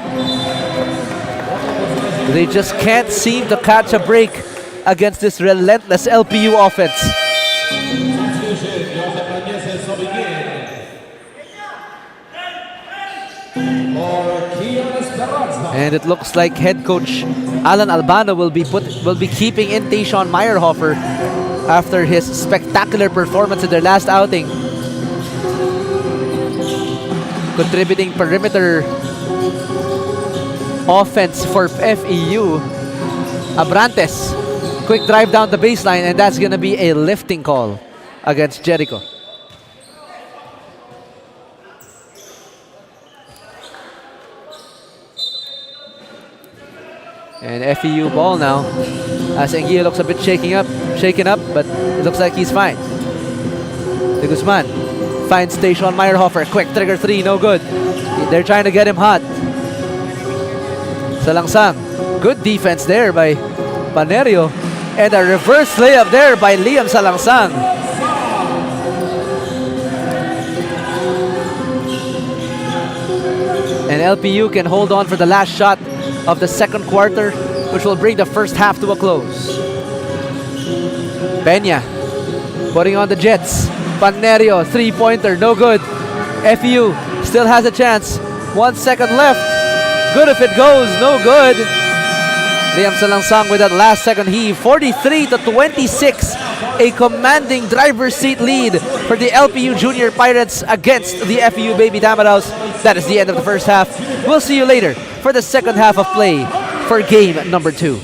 Speaker 3: They just can't seem to catch a break against this relentless LPU offense. And it looks like head coach Alan Albano will be keeping in Tayshawn Meyerhofer after his spectacular performance in their last outing. Contributing perimeter offense for FEU. Abrantes, quick drive down the baseline, and that's gonna be a lifting call against Jericho. And FEU ball now. As Enguia looks a bit shaken up, but it looks like he's fine. De Guzman finds Station Meyerhofer. Quick trigger 3, no good. They're trying to get him hot. Salangsang. Good defense there by Panerio. And a reverse layup there by Liam Salangsang. And LPU can hold on for the last shot of the second quarter, which will bring the first half to a close. Peña putting on the Jets. Panerio, three-pointer, no good. FEU still has a chance. 1 second left. Good if it goes, no good. Liam Salangsang with that last second heave. 43-26. A commanding driver's seat lead for the LPU Junior Pirates against the FEU Baby Tamaraws. That is the end of the first half. We'll see you later for the second half of play for game number 2.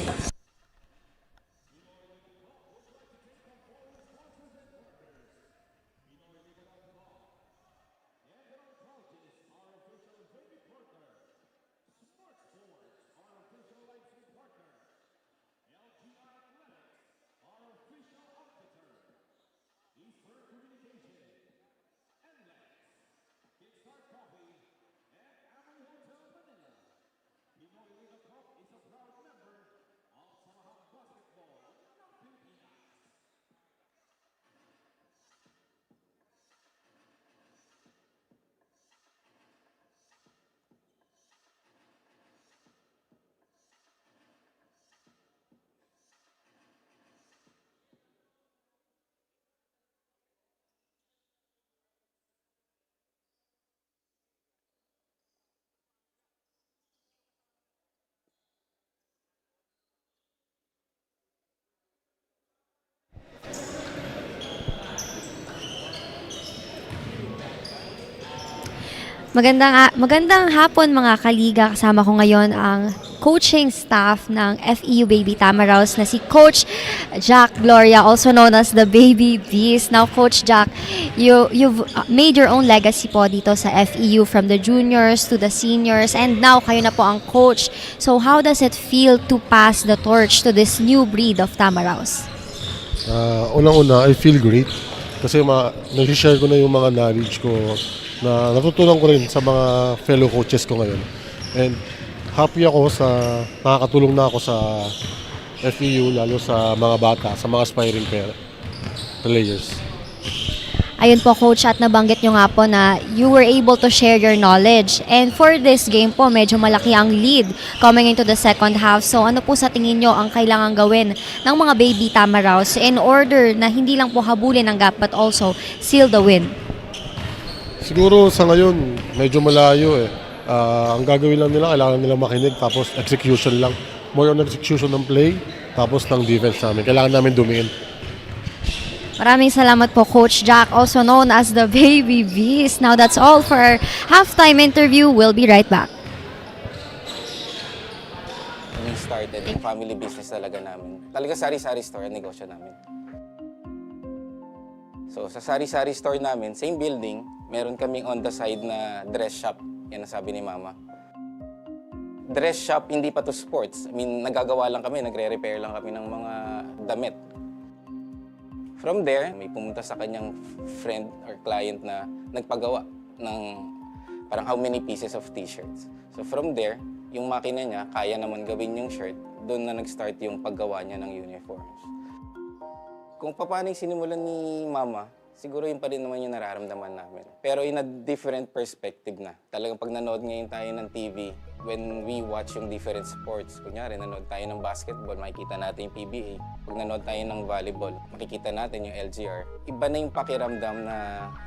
Speaker 2: Magandang hapon mga kaliga. Kasama ko ngayon ang coaching staff ng FEU Baby Tamaraws na si Coach Jack Gloria, also known as the Baby Beast. Now, Coach Jack, you've made your own legacy po dito sa FEU, from the juniors to the seniors, and now kayo na po ang coach. So how does it feel to pass the torch to this new breed of Tamaraws?
Speaker 5: Unang-una, I feel great kasi nag-share ko na yung mga knowledge ko na natutunan ko rin sa mga fellow coaches ko ngayon. And happy ako sa nakakatulong na ako sa FEU, lalo sa mga bata, sa mga aspiring players.
Speaker 2: Ayun po, Coach, at nabanggit nyo nga po na you were able to share your knowledge. And for this game po, medyo malaki ang lead coming into the second half. So ano po sa tingin nyo ang kailangan gawin ng mga Baby Tamaraws in order na hindi lang po habulin ang gap but also seal the win?
Speaker 5: Siguro sa ngayon, medyo malayo eh. Ang gagawin lang nila, kailangan nilang makinig, tapos execution lang. More on execution ng play, tapos ng defense namin. Kailangan namin dumiin.
Speaker 2: Maraming salamat po, Coach Jack, also known as the Baby Beast. Now that's all for our halftime interview. We'll be right back.
Speaker 6: When we started, yung family business talaga namin. Talaga sari-sari store ang negosyo namin. So sa sari-sari store namin, same building, meron kaming on the side na dress shop. Yan ang sabi ni Mama. Dress shop, hindi pa to sports. I mean, nagagawa lang kami, nagre-repair lang kami ng mga damit. From there, may pumunta sa kanyang friend or client na nagpagawa ng parang how many pieces of t-shirts. So from there, yung makina niya, kaya naman gawin yung shirt, doon na nag-start yung paggawa niya ng uniforms. Kung paano yung sinimulan ni Mama, siguro yun pa rin naman yung nararamdaman namin. Pero in a different perspective na. Talagang pag nanood ngayon tayo ng TV, when we watch yung different sports, kunyari nanood tayo ng basketball, makikita natin yung PBA. Pag nanood tayo ng volleyball, makikita natin yung LGR. Iba na yung pakiramdam na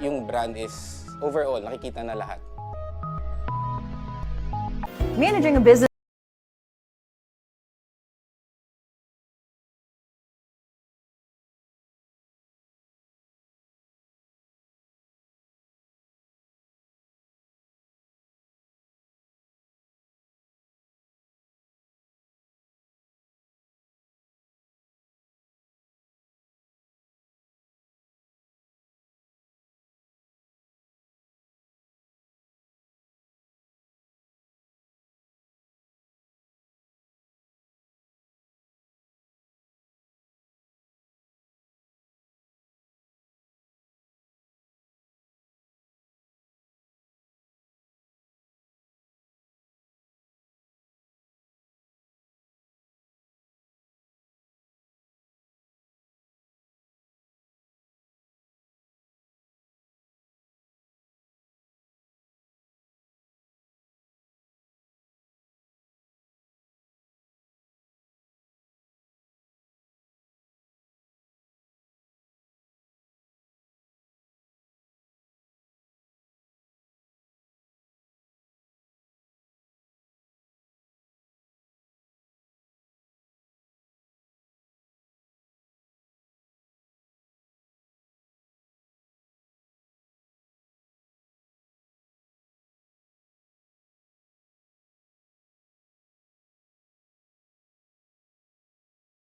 Speaker 6: yung brand is overall, nakikita na lahat.
Speaker 1: Managing a business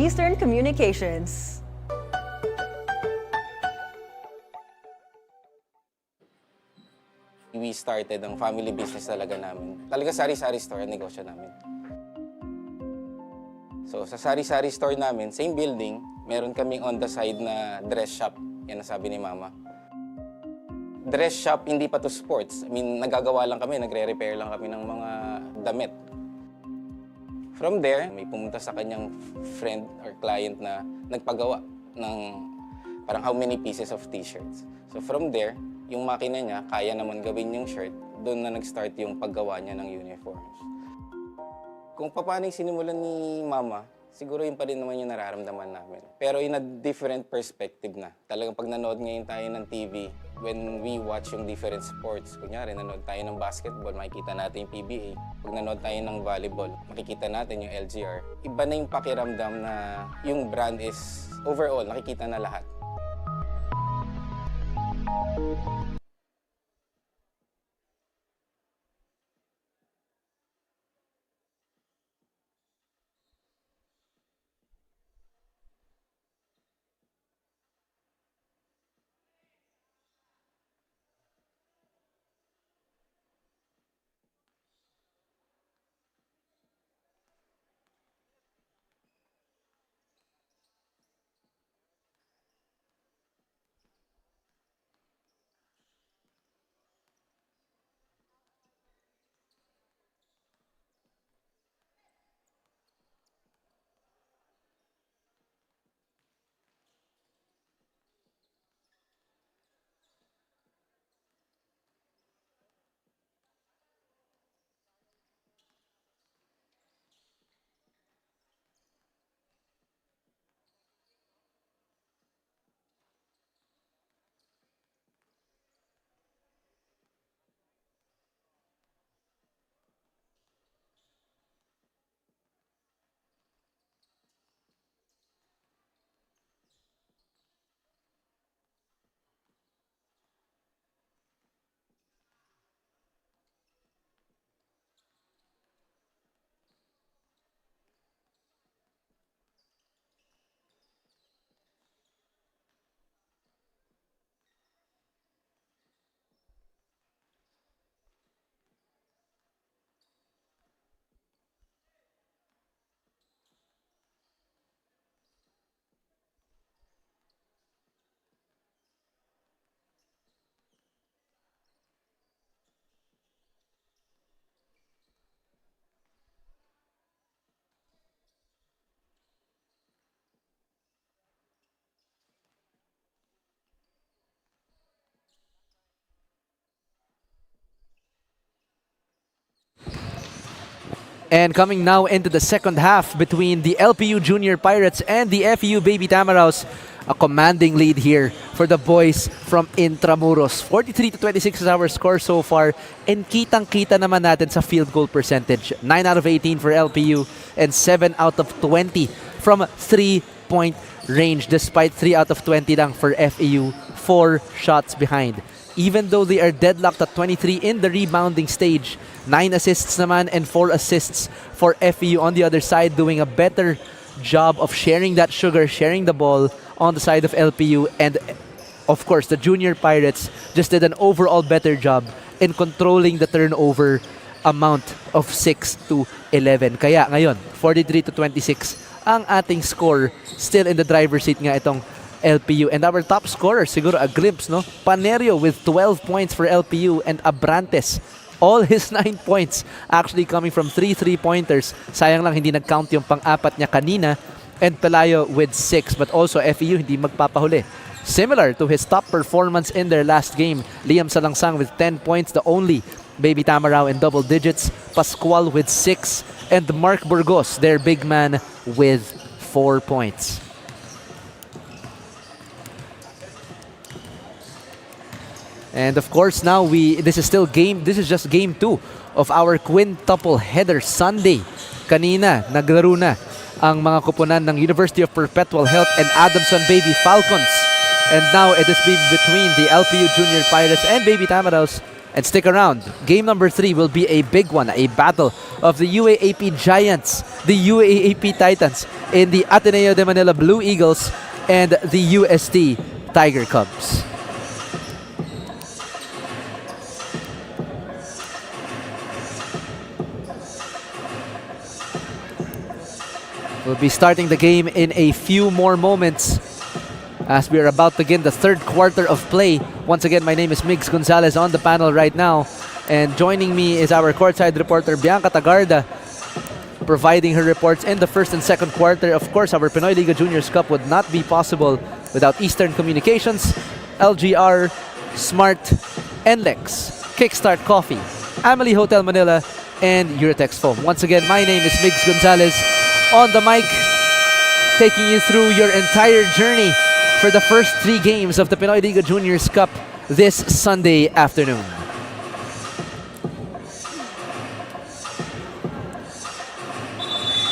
Speaker 1: Eastern Communications.
Speaker 6: We started ang family business talaga namin. Talaga sari-sari store ang negosyo namin. So sa sari-sari store namin, same building, meron kaming on the side na dress shop. Yan ang sabi ni Mama. Dress shop, hindi pa to sports. I mean, nagagawa lang kami, nagre-repair lang kami ng mga damit. From there, may pumunta sa kanyang friend or client na nagpagawa ng parang how many pieces of t-shirts. So from there, yung makina niya, kaya naman gawin yung shirt, doon na nag-start yung paggawa niya ng uniforms. Kung paano yung sinimulan ni Mama, siguro yun pa rin naman yung nararamdaman namin. Pero in a different perspective na. Talagang pag nanood ngayon tayo ng TV, when we watch yung different sports, kunyari nanood tayo ng basketball, makikita natin yung PBA. Pag nanood tayo ng volleyball, makikita natin yung LGR. Iba na yung pakiramdam na yung brand is overall, nakikita na lahat.
Speaker 3: And coming now into the second half between the LPU Junior Pirates and the FEU Baby Tamaraws, a commanding lead here for the boys from Intramuros. 43-26 is our score so far, and kitang-kita naman natin sa field goal percentage. 9 out of 18 for LPU and 7 out of 20 from 3-point range, despite 3 out of 20 lang for FEU, 4 shots behind. Even though they are deadlocked at 23 in the rebounding stage, 9 assists naman and 4 assists for FEU on the other side, doing a better job of sharing that sugar, sharing the ball on the side of LPU. And of course, the Junior Pirates just did an overall better job in controlling the turnover amount of 6-11. Kaya ngayon, 43-26 ang ating score. Still in the driver's seat nga itong LPU. And our top scorer, siguro a glimpse, no? Panerio with 12 points for LPU, and Abrantes, all his 9 points actually coming from 3 3-pointers. Sayang lang hindi nag-count yung pang-apat niya kanina. And Pelayo with 6, but also FEU hindi magpapahuli. Similar to his top performance in their last game, Liam Salangsang with 10 points, the only Baby Tamarao in double digits, Pascual with 6, and Mark Burgos, their big man, with 4 points. And of course now this is just game 2 of our quintuple header Sunday. Kanina naglaro na ang mga kupunan ng University of Perpetual Health and Adamson Baby Falcons. And now it is between the LPU Junior Pirates and Baby Tamaraos And stick around. Game number 3 will be a big one, a battle of the UAAP Giants, the UAAP Titans in the Ateneo de Manila Blue Eagles and the UST Tiger Cubs. We'll be starting the game in a few more moments as we are about to begin the third quarter of play. Once again, my name is Migs Gonzalez on the panel right now. And joining me is our courtside reporter, Bianca Tagarda, providing her reports in the first and second quarter. Of course, our Pinoyliga Juniors Cup would not be possible without Eastern Communications, LGR, Smart, NLEX, Kickstart Coffee, Amelie Hotel Manila, and Eurotex Foam. Once again, my name is Migs Gonzalez on the mic, taking you through your entire journey for the first 3 games of the Pinoyliga Juniors Cup this Sunday afternoon.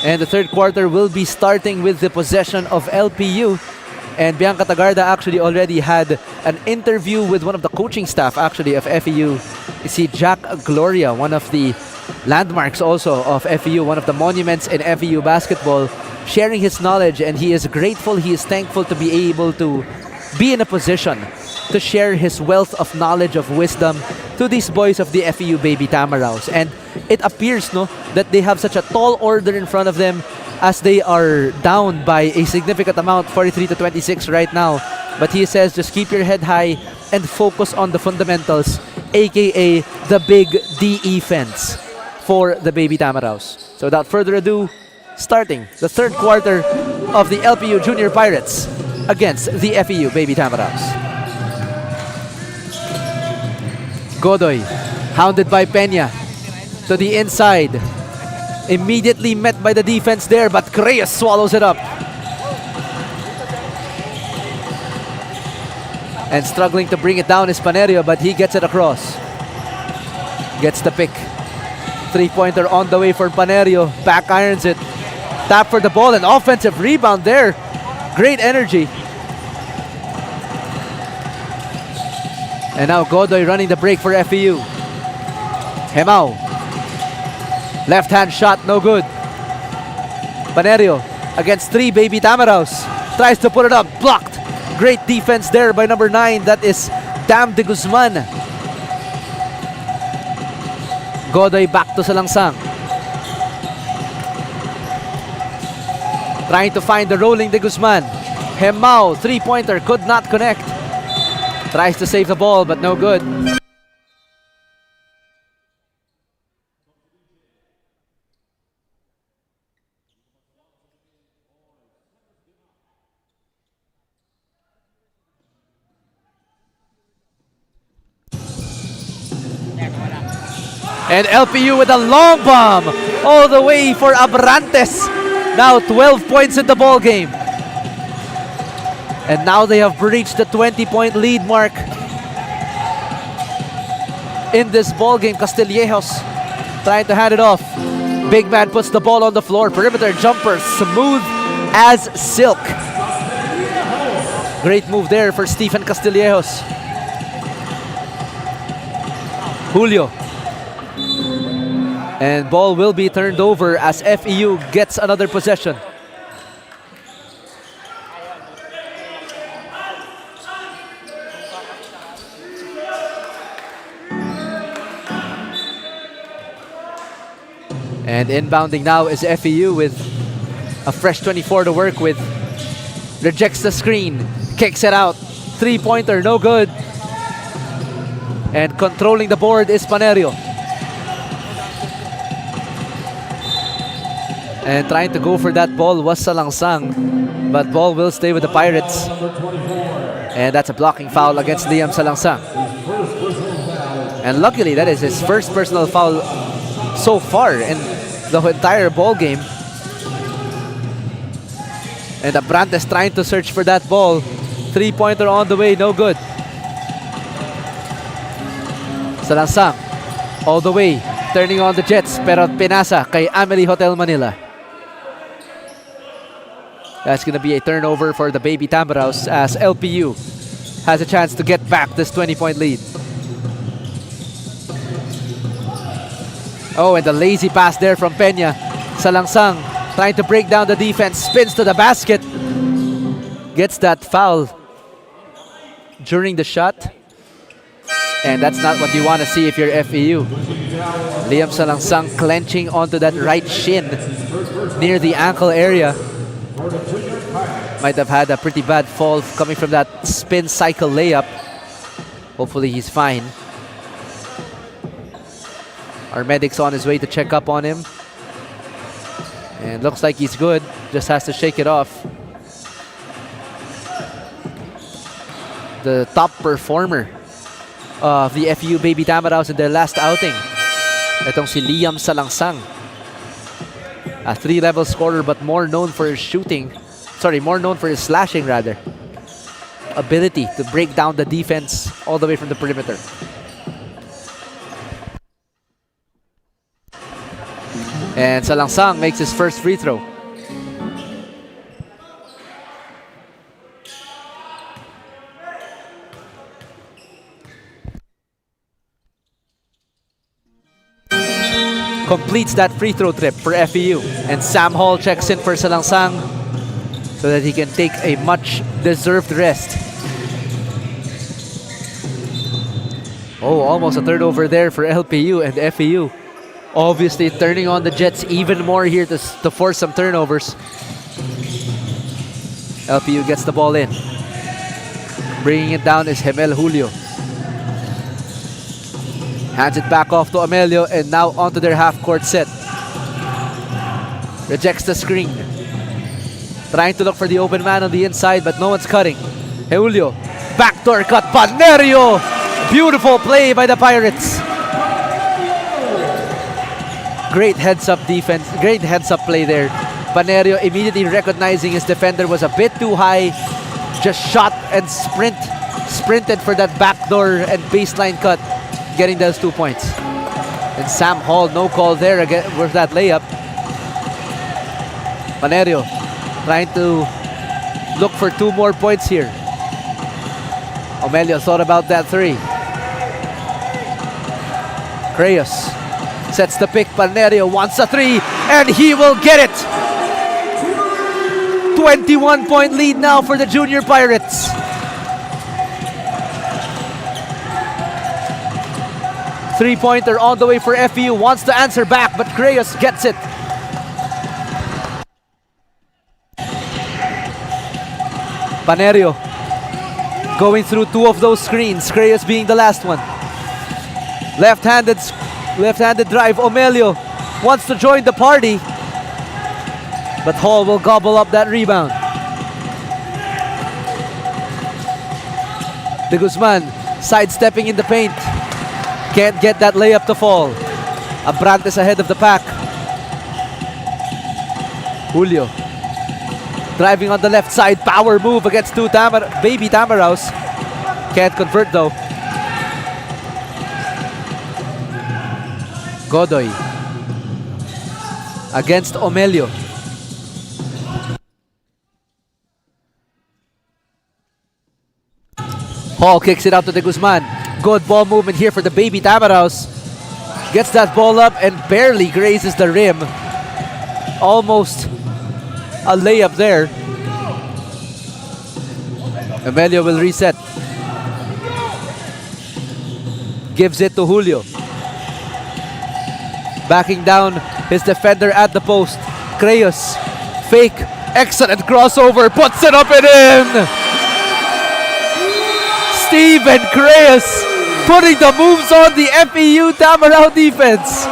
Speaker 3: And the third quarter will be starting with the possession of LPU. And Bianca Tagarda actually already had an interview with one of the coaching staff actually of FEU. You see Jack Gloria, one of the landmarks also of FEU, one of the monuments in FEU basketball, sharing his knowledge, and he is grateful, he is thankful to be able to be in a position to share his wealth of knowledge, of wisdom to these boys of the FEU Baby Tamaraws. And it appears that they have such a tall order in front of them as they are down by a significant amount, 43-26 right now. But he says just keep your head high and focus on the fundamentals, aka the big defense for the Baby Tamaraws. So without further ado, starting the third quarter of the LPU Junior Pirates against the FEU Baby Tamaraws. Godoy, hounded by Peña, to the inside. Immediately met by the defense there, but Reyes swallows it up. And struggling to bring it down is Panerio, but he gets it across. Gets the pick. Three-pointer on the way for Panerio. Back irons it. Tap for the ball, an offensive rebound there. Great energy. And now Godoy running the break for FEU. Hemao. Left-hand shot, no good. Panerio against 3 Baby Tamaraws. Tries to put it up, blocked. Great defense there by number 9. That is Tam de Guzman. Godoy back to Salangsang. Trying to find the rolling de Guzman. Hemao, three-pointer, could not connect. Tries to save the ball, but no good. And LPU with a long bomb all the way for Abrantes. Now 12 points in the ball game. And now they have breached the 20-point lead mark in this ball game. Castillejos trying to hand it off. Big man puts the ball on the floor. Perimeter jumper, smooth as silk. Great move there for Stephen Castillejos. Julio. And ball will be turned over as FEU gets another possession. And inbounding now is FEU with a fresh 24 to work with. Rejects the screen, kicks it out. Three-pointer, no good. And controlling the board is Panerio. And trying to go for that ball was Salangsang. But ball will stay with the Pirates. And that's a blocking foul against Liam Salangsang. And luckily, that is his first personal foul so far in the entire ball game. And Abrantes trying to search for that ball. Three-pointer on the way, no good. Salangsang all the way, turning on the Jets, pero pinasa kay Amelie Hotel Manila. That's going to be a turnover for the Baby Tamaraws as LPU has a chance to get back this 20-point lead. Oh, and the lazy pass there from Peña. Salangsang trying to break down the defense. Spins to the basket. Gets that foul during the shot. And that's not what you want to see if you're FEU. Liam Salangsang clenching onto that right shin near the ankle area. Might have had a pretty bad fall coming from that spin cycle layup. Hopefully he's fine. Our medic's on his way to check up on him. And looks like he's good. Just has to shake it off. The top performer of the FEU Baby Tamaraws in their last outing. Itong si Liam Salangsang. A 3-level scorer but more known for his shooting. Sorry, more known for his slashing rather. Ability to break down the defense all the way from the perimeter. And Salangsang makes his first free throw. Completes that free throw trip for FEU. And Sam Hall checks in for Salangsang so that he can take a much deserved rest. Oh, almost a turnover there for LPU and FEU. Obviously turning on the Jets even more here to force some turnovers. LPU gets the ball in. Bringing it down is Hemel Julio. Hands it back off to Amelio and now onto their half-court set. Rejects the screen. Trying to look for the open man on the inside but no one's cutting. Julio, backdoor cut, Panerio! Beautiful play by the Pirates. Great heads-up defense, great heads-up play there. Panerio immediately recognizing his defender was a bit too high. Just shot and sprinted for that backdoor and baseline cut, getting those 2 points. And Sam Hall, no call there again with that layup. Panerio trying to look for 2 more points here. Omelio thought about that 3. Crayos sets the pick. Panerio wants a 3 and he will get it. 21-point lead now for the Junior Pirates. Three-pointer on the way for FEU. Wants to answer back, but Crayos gets it. Panerio going through 2 of those screens. Crayos being the last one. Left-handed drive. Omelio wants to join the party, but Hall will gobble up that rebound. De Guzman sidestepping in the paint. Can't get that layup to fall. Abrantes ahead of the pack. Julio driving on the left side. Power move against 2 Baby Tamaraws. Can't convert though. Godoy against Omelio. Hall kicks it out to De Guzman. Good ball movement here for the Baby Tamaraws. Gets that ball up and barely grazes the rim. Almost a layup there. Omelio will reset. Gives it to Julio. Backing down his defender at the post. Crayos. Fake. Excellent crossover. Puts it up and in. Steven Crayos putting the moves on the FEU Tamaraw defense.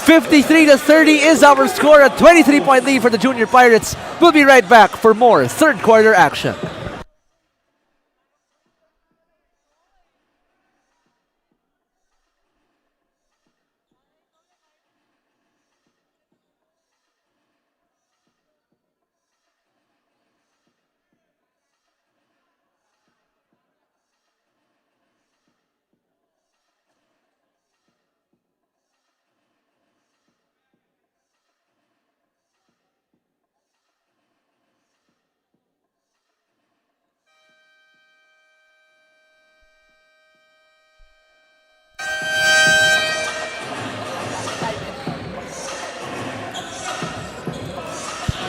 Speaker 3: 53-30 is our score. A 23-point lead for the Junior Pirates. We'll be right back for more third quarter action.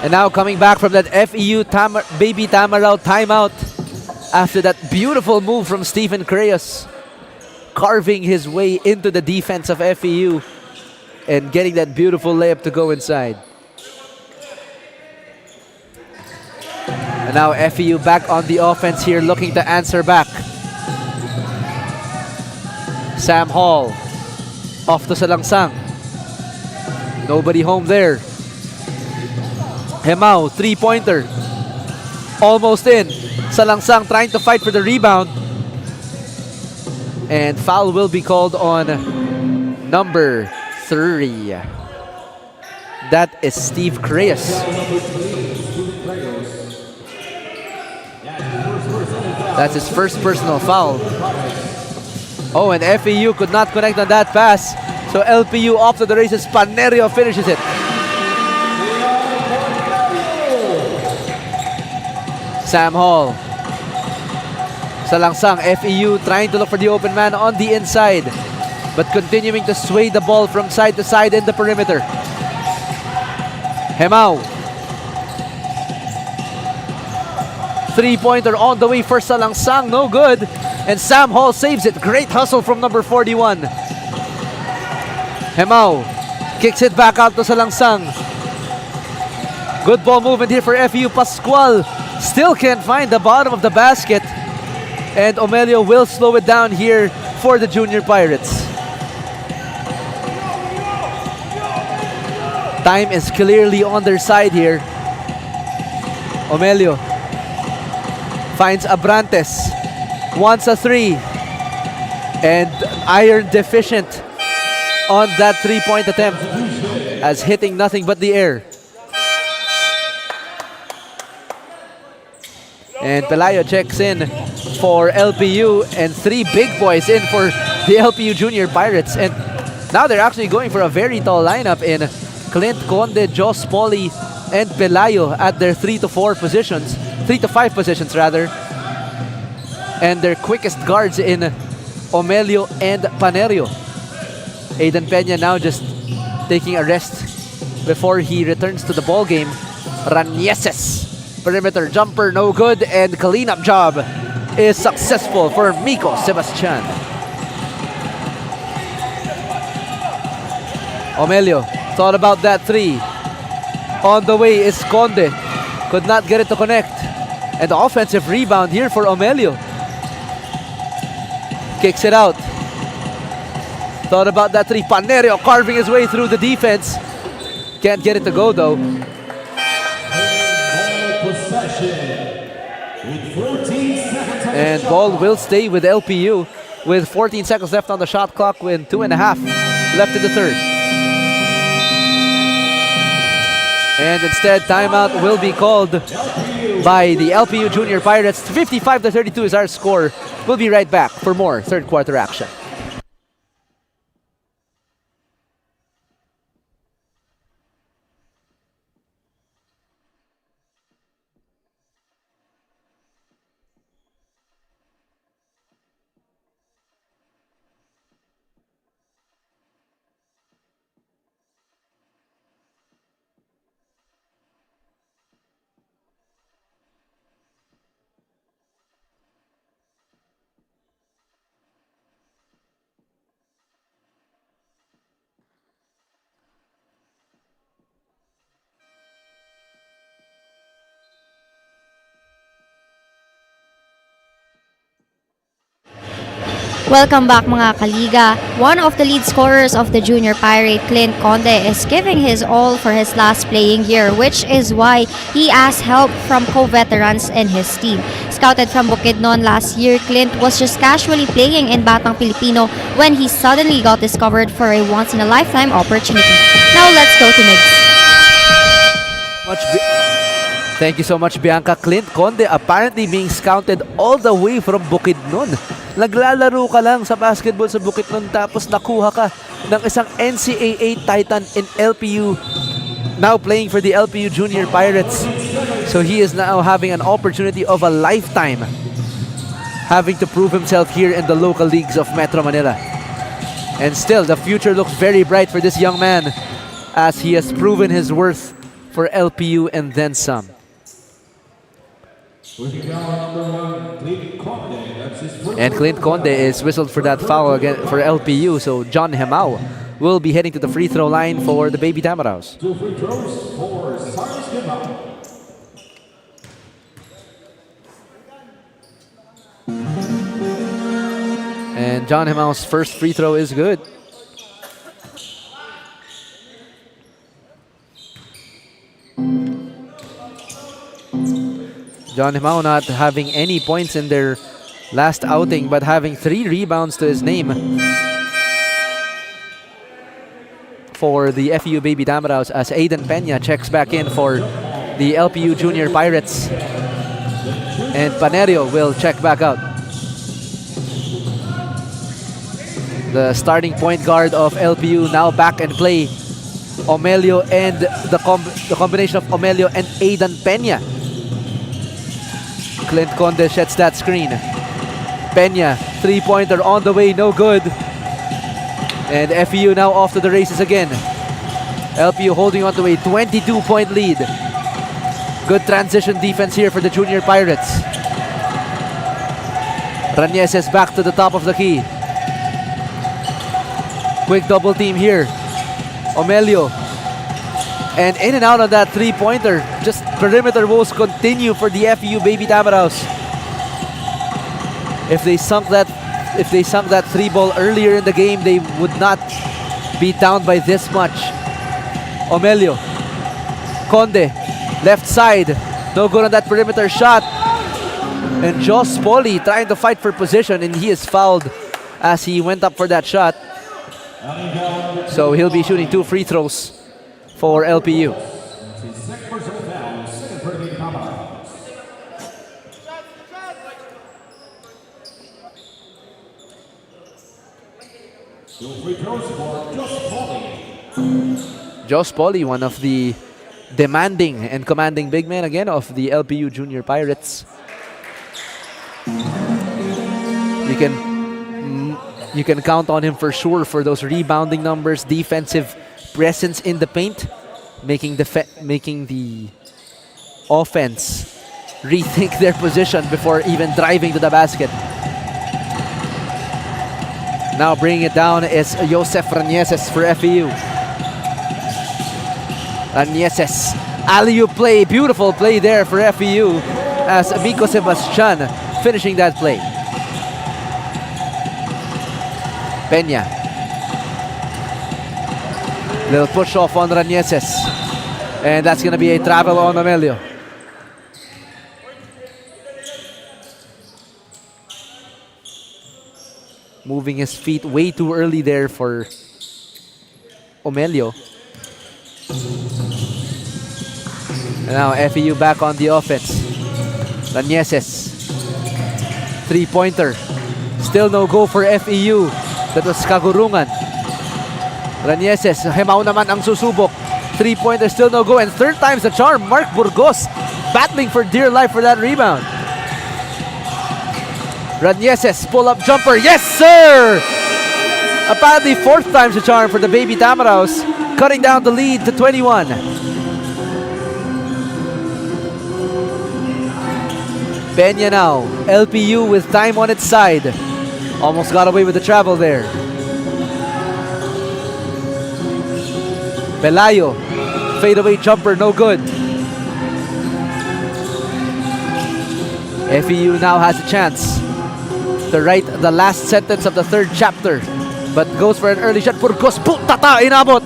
Speaker 3: And now coming back from that FEU Baby Tamaraw timeout after that beautiful move from Stephen Creus, carving his way into the defense of FEU and getting that beautiful layup to go inside. And now FEU back on the offense here, looking to answer back. Sam Hall off to Salangsang. Nobody home there. Hemao, three-pointer. Almost in. Salangsang trying to fight for the rebound. And foul will be called on number 3. That is Steve Creus. That's his first personal foul. Oh, and FEU could not connect on that pass. So LPU off to the races. Panerio finishes it. Sam Hall. Salangsang, FEU trying to look for the open man on the inside, but continuing to sway the ball from side to side in the perimeter. Hemao. Three-pointer on the way for Salangsang, no good. And Sam Hall saves it. Great hustle from number 41. Hemao kicks it back out to Salangsang. Good ball movement here for FEU. Pascual still can't find the bottom of the basket. And Omelio will slow it down here for the Junior Pirates. Time is clearly on their side here. Omelio finds Abrantes. Wants a three. And iron deficient on that three-point attempt, as hitting nothing but the air. And Pelayo checks in for LPU, and 3 big boys in for the LPU Junior Pirates. And now they're actually going for a very tall lineup in Clint Conde, Jos Poli, and Pelayo at their 3 to 5 positions rather. And their quickest guards in Omelio and Panerio. Aiden Peña now just taking a rest before he returns to the ball game. Ranieses. Perimeter jumper, no good, and cleanup job is successful for Miko Sebastian. Omelio thought about that three. On the way is Conde. Could not get it to connect. And the offensive rebound here for Omelio. Kicks it out. Thought about that three. Panerio carving his way through the defense. Can't get it to go though. And ball will stay with LPU with 14 seconds left on the shot clock and 2.5 left in the third. And instead, timeout will be called by the LPU Junior Pirates. 55-32 is our score. We'll be right back for more third quarter action.
Speaker 2: Welcome back mga kaliga. One of the lead scorers of the Junior Pirate, Clint Conde, is giving his all for his last playing year, which is why he asked help from co-veterans in his team. Scouted from Bukidnon last year, Clint was just casually playing in Batang Pilipino when he suddenly got discovered for a once-in-a-lifetime opportunity. Now let's go to Migs.
Speaker 3: Thank you so much, Bianca. Clint Conde apparently being scouted all the way from Bukidnon. Naglalaro ka lang sa basketball sa Bukidnon tapos nakuha ka ng isang NCAA Titan in LPU, now playing for the LPU Junior Pirates. So he is now having an opportunity of a lifetime, having to prove himself here in the local leagues of Metro Manila. And still, the future looks very bright for this young man as he has proven his worth for LPU and then some. And Clint Conde is whistled for that foul again for LPU, so John Hemau will be heading to the free throw line for the Baby Tamaraws.
Speaker 4: 2 free throws for Cyrus Gimao.
Speaker 3: And John Hemau's first free throw is good. John Hemau not having any points in their last outing, but having 3 rebounds to his name for the FEU Baby Tamaraws as Aiden Peña checks back in for the LPU Junior Pirates. And Panerio will check back out. The starting point guard of LPU now back and play. Omelio and the combination of Omelio and Aiden Peña. Clint Conde sets that screen. Peña, 3-pointer on the way, no good. And FEU now off to the races again. LPU holding on to a 22-point lead. Good transition defense here for the Junior Pirates. Ranieses back to the top of the key. Quick double team here. Omelio. And in and out of that 3-pointer. Just perimeter woes continue for the FEU Baby Tamaraws. If they sunk that 3-ball earlier in the game, they would not be down by this much. Omelio. Conde. Left side. No good on that perimeter shot. And Josh Poli trying to fight for position, and he is fouled as he went up for that shot. So he'll be shooting 2 free throws for LPU. Josh Poli, one of the demanding and commanding big men again of the LPU Junior Pirates. You can count on him for sure for those rebounding numbers, defensive presence in the paint, making the offense rethink their position before even driving to the basket. Now bringing it down is Josef Ranieses for FEU. Ranieses, alley-oop play, beautiful play there for FEU as Miko Sebastian finishing that play. Peña. Little push off on Ranieses. And that's going to be a travel on Omelio. Moving his feet way too early there for Omelio. And now FEU back on the offense. Ranieses. 3-pointer. Still no go for FEU. That was Kagurungan. Ranieses, Hemau naman ang susubok. 3-pointer, still no go. And third time's the charm. Mark Burgos battling for dear life for that rebound. Ranieses, pull-up jumper. Yes, sir! Apparently fourth time's the charm for the Baby Tamaraws, cutting down the lead to 21. Peña now. LPU with time on its side. Almost got away with the travel there. Pelayo. Fadeaway jumper, no good. FEU now has a chance to write the last sentence of the 3rd chapter, but goes for an early shot. Burgos, putata, inabot.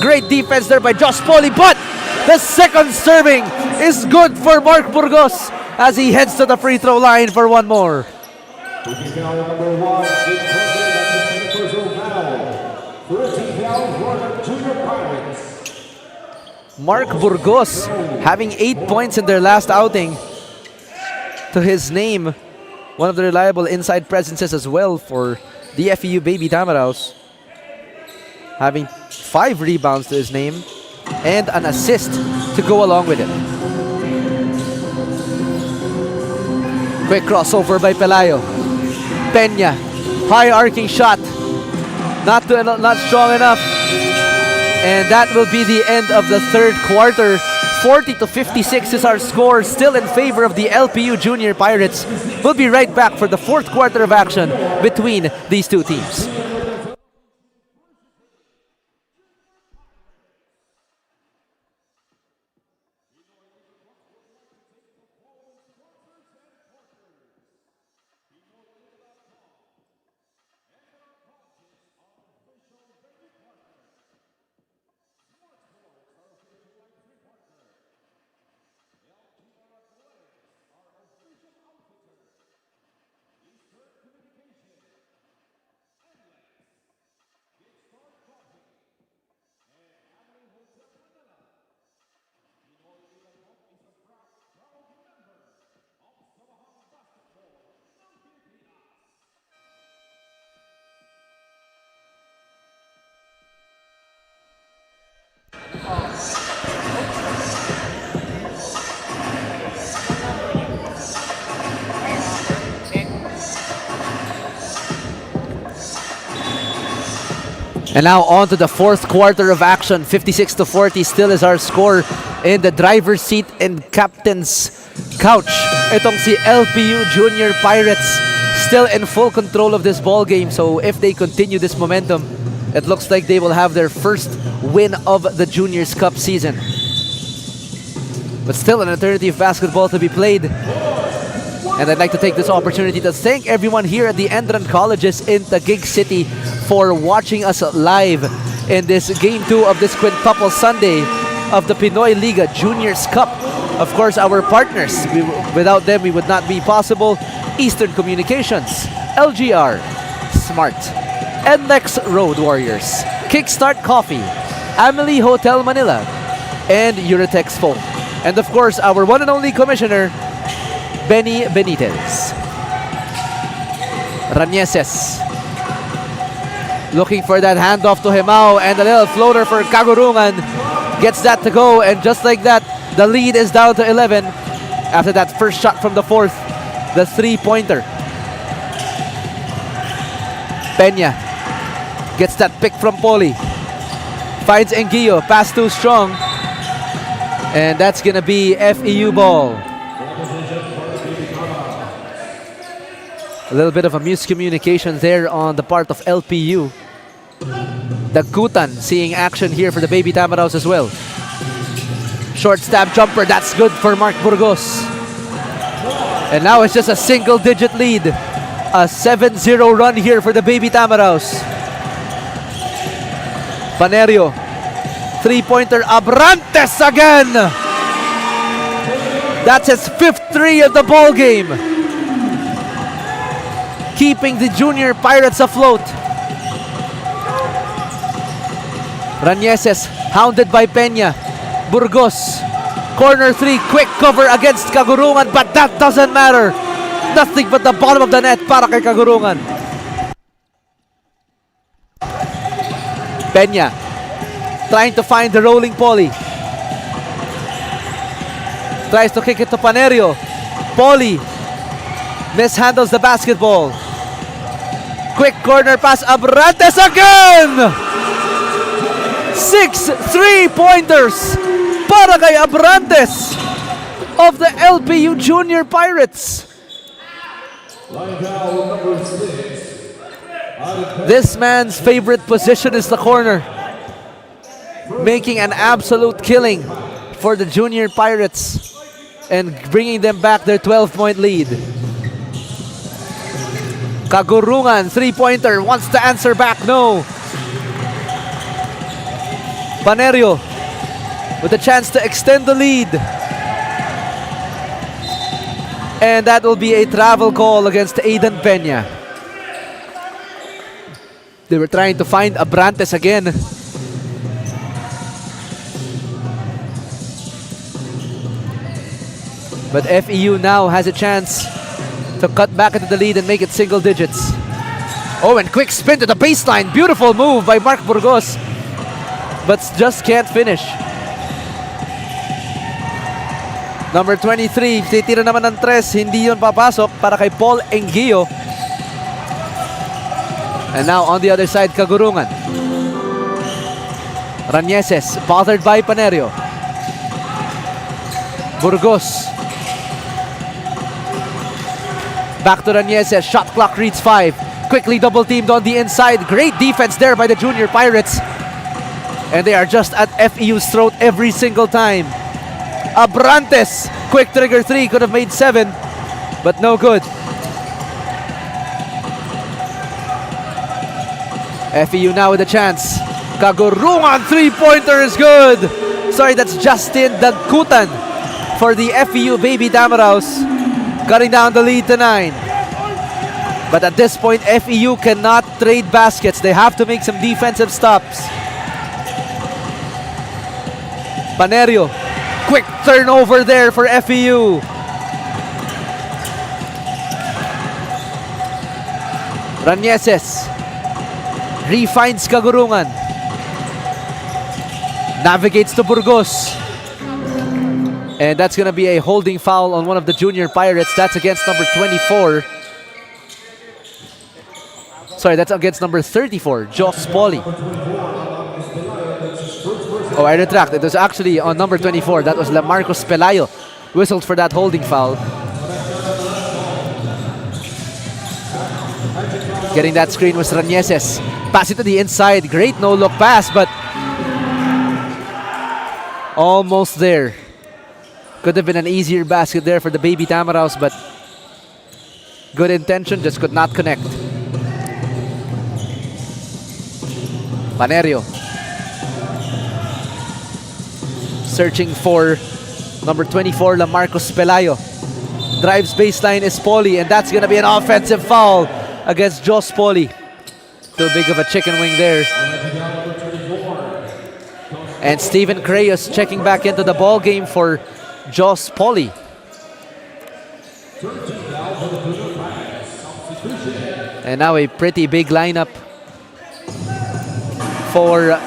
Speaker 3: Great defense there by Josh Poli, but the second serving is good for Mark Burgos as he heads to the free throw line for one more. Mark Burgos having 8 points in their last outing. To his name, one of the reliable inside presences as well for the FEU Baby Tamaraws. Having 5 rebounds to his name and an assist to go along with it. Quick crossover by Pelayo. Peña, high arcing shot, not strong enough. And that will be the end of the 3rd quarter 40-56 is our score, still in favor of the LPU Junior Pirates. We'll be right back for the fourth quarter of action between these two teams. And now on to the fourth quarter of action. 56-40 still is our score in the driver's seat and captain's couch. Itong si LPU Junior Pirates still in full control of this ball game. So if they continue this momentum, it looks like they will have their first win of the Juniors Cup season. But still an eternity of basketball to be played. And I'd like to take this opportunity to thank everyone here at the ENDERUN Colleges in Taguig City for watching us live in this Game 2 of this Quintuple Sunday of the Pinoyliga Juniors Cup. Of course, our partners, without them, we would not be possible. Eastern Communications, LGR, Smart, NLEX Road Warriors, Kickstart Coffee, Amelie Hotel Manila, and Eurotex Phone. And of course, our one and only commissioner, Benny Benitez. Ranieses looking for that handoff to Himao, and a little floater for Kagurungan. Gets that to go, and just like that, the lead is down to 11 after that first shot from the fourth, the three-pointer. Peña gets that pick from Poli. Finds Enguillo, pass too strong. And that's gonna be FEU ball. A little bit of a miscommunication there on the part of LPU. Dagutan seeing action here for the Baby Tamaraws as well. Short stab jumper, that's good for Mark Burgos. And now it's just a single-digit lead. A 7-0 run here for the Baby Tamaraws. Panerio, three-pointer, Abrantes again! That's his fifth three of the ball game. Keeping the Junior Pirates afloat. Ranieses, hounded by Peña. Burgos, corner three, quick cover against Kagurungan, but that doesn't matter. Nothing but the bottom of the net para kay Kagurungan. Peña, trying to find the rolling Poli. Tries to kick it to Panerio. Poli mishandles the basketball. Quick corner pass, Abrantes again! 6 3-pointers para kay Abrantes of the LPU Junior Pirates. This man's favorite position is the corner, making an absolute killing for the Junior Pirates and bringing them back their 12-point lead. Kagurungan, three-pointer, wants to answer back, no. Panerio with a chance to extend the lead. And that will be a travel call against Aiden Peña. They were trying to find Abrantes again. But FEU now has a chance to cut back into the lead and make it single digits. Oh, and quick spin to the baseline. Beautiful move by Mark Burgos, but just can't finish. Number 23, titira naman ng tres, hindi yun papasok para kay Paul Enguillo. And now on the other side, Kagurungan. Ranieses, bothered by Panerio. Burgos. Back to Ranieses. Shot clock reads 5. Quickly double teamed on the inside. Great defense there by the Junior Pirates. And they are just at FEU's throat every single time. Abrantes. Quick trigger 3. Could have made 7. But no good. FEU now with a chance. Kagurungan 3-pointer is good. Sorry, that's Justin Dagkutan for the FEU Baby Damaraos. Cutting down the lead to 9. But at this point, FEU cannot trade baskets. They have to make some defensive stops. Panerio. Quick turnover there for FEU. Ranieses. Refines Kagurungan. Navigates to Burgos. And that's going to be a holding foul on one of the Junior Pirates. That's against number 24. Sorry, that's against number 34, Jos Poli. Oh, I retract. It was actually on number 24. That was Lamarcos Pelayo. Whistled for that holding foul. Getting that screen was Ranieses. Pass it to the inside. Great no-look pass, but almost there. Could have been an easier basket there for the Baby Tamaraos, but good intention, just could not connect. Panerio. Searching for number 24, Lamarcos Pelayo. Drives baseline is Poli, and that's going to be an offensive foul against Jos Poli. Too big of a chicken wing there. And Steven Creyos checking back into the ball game for Jos Poli. And now a pretty big lineup for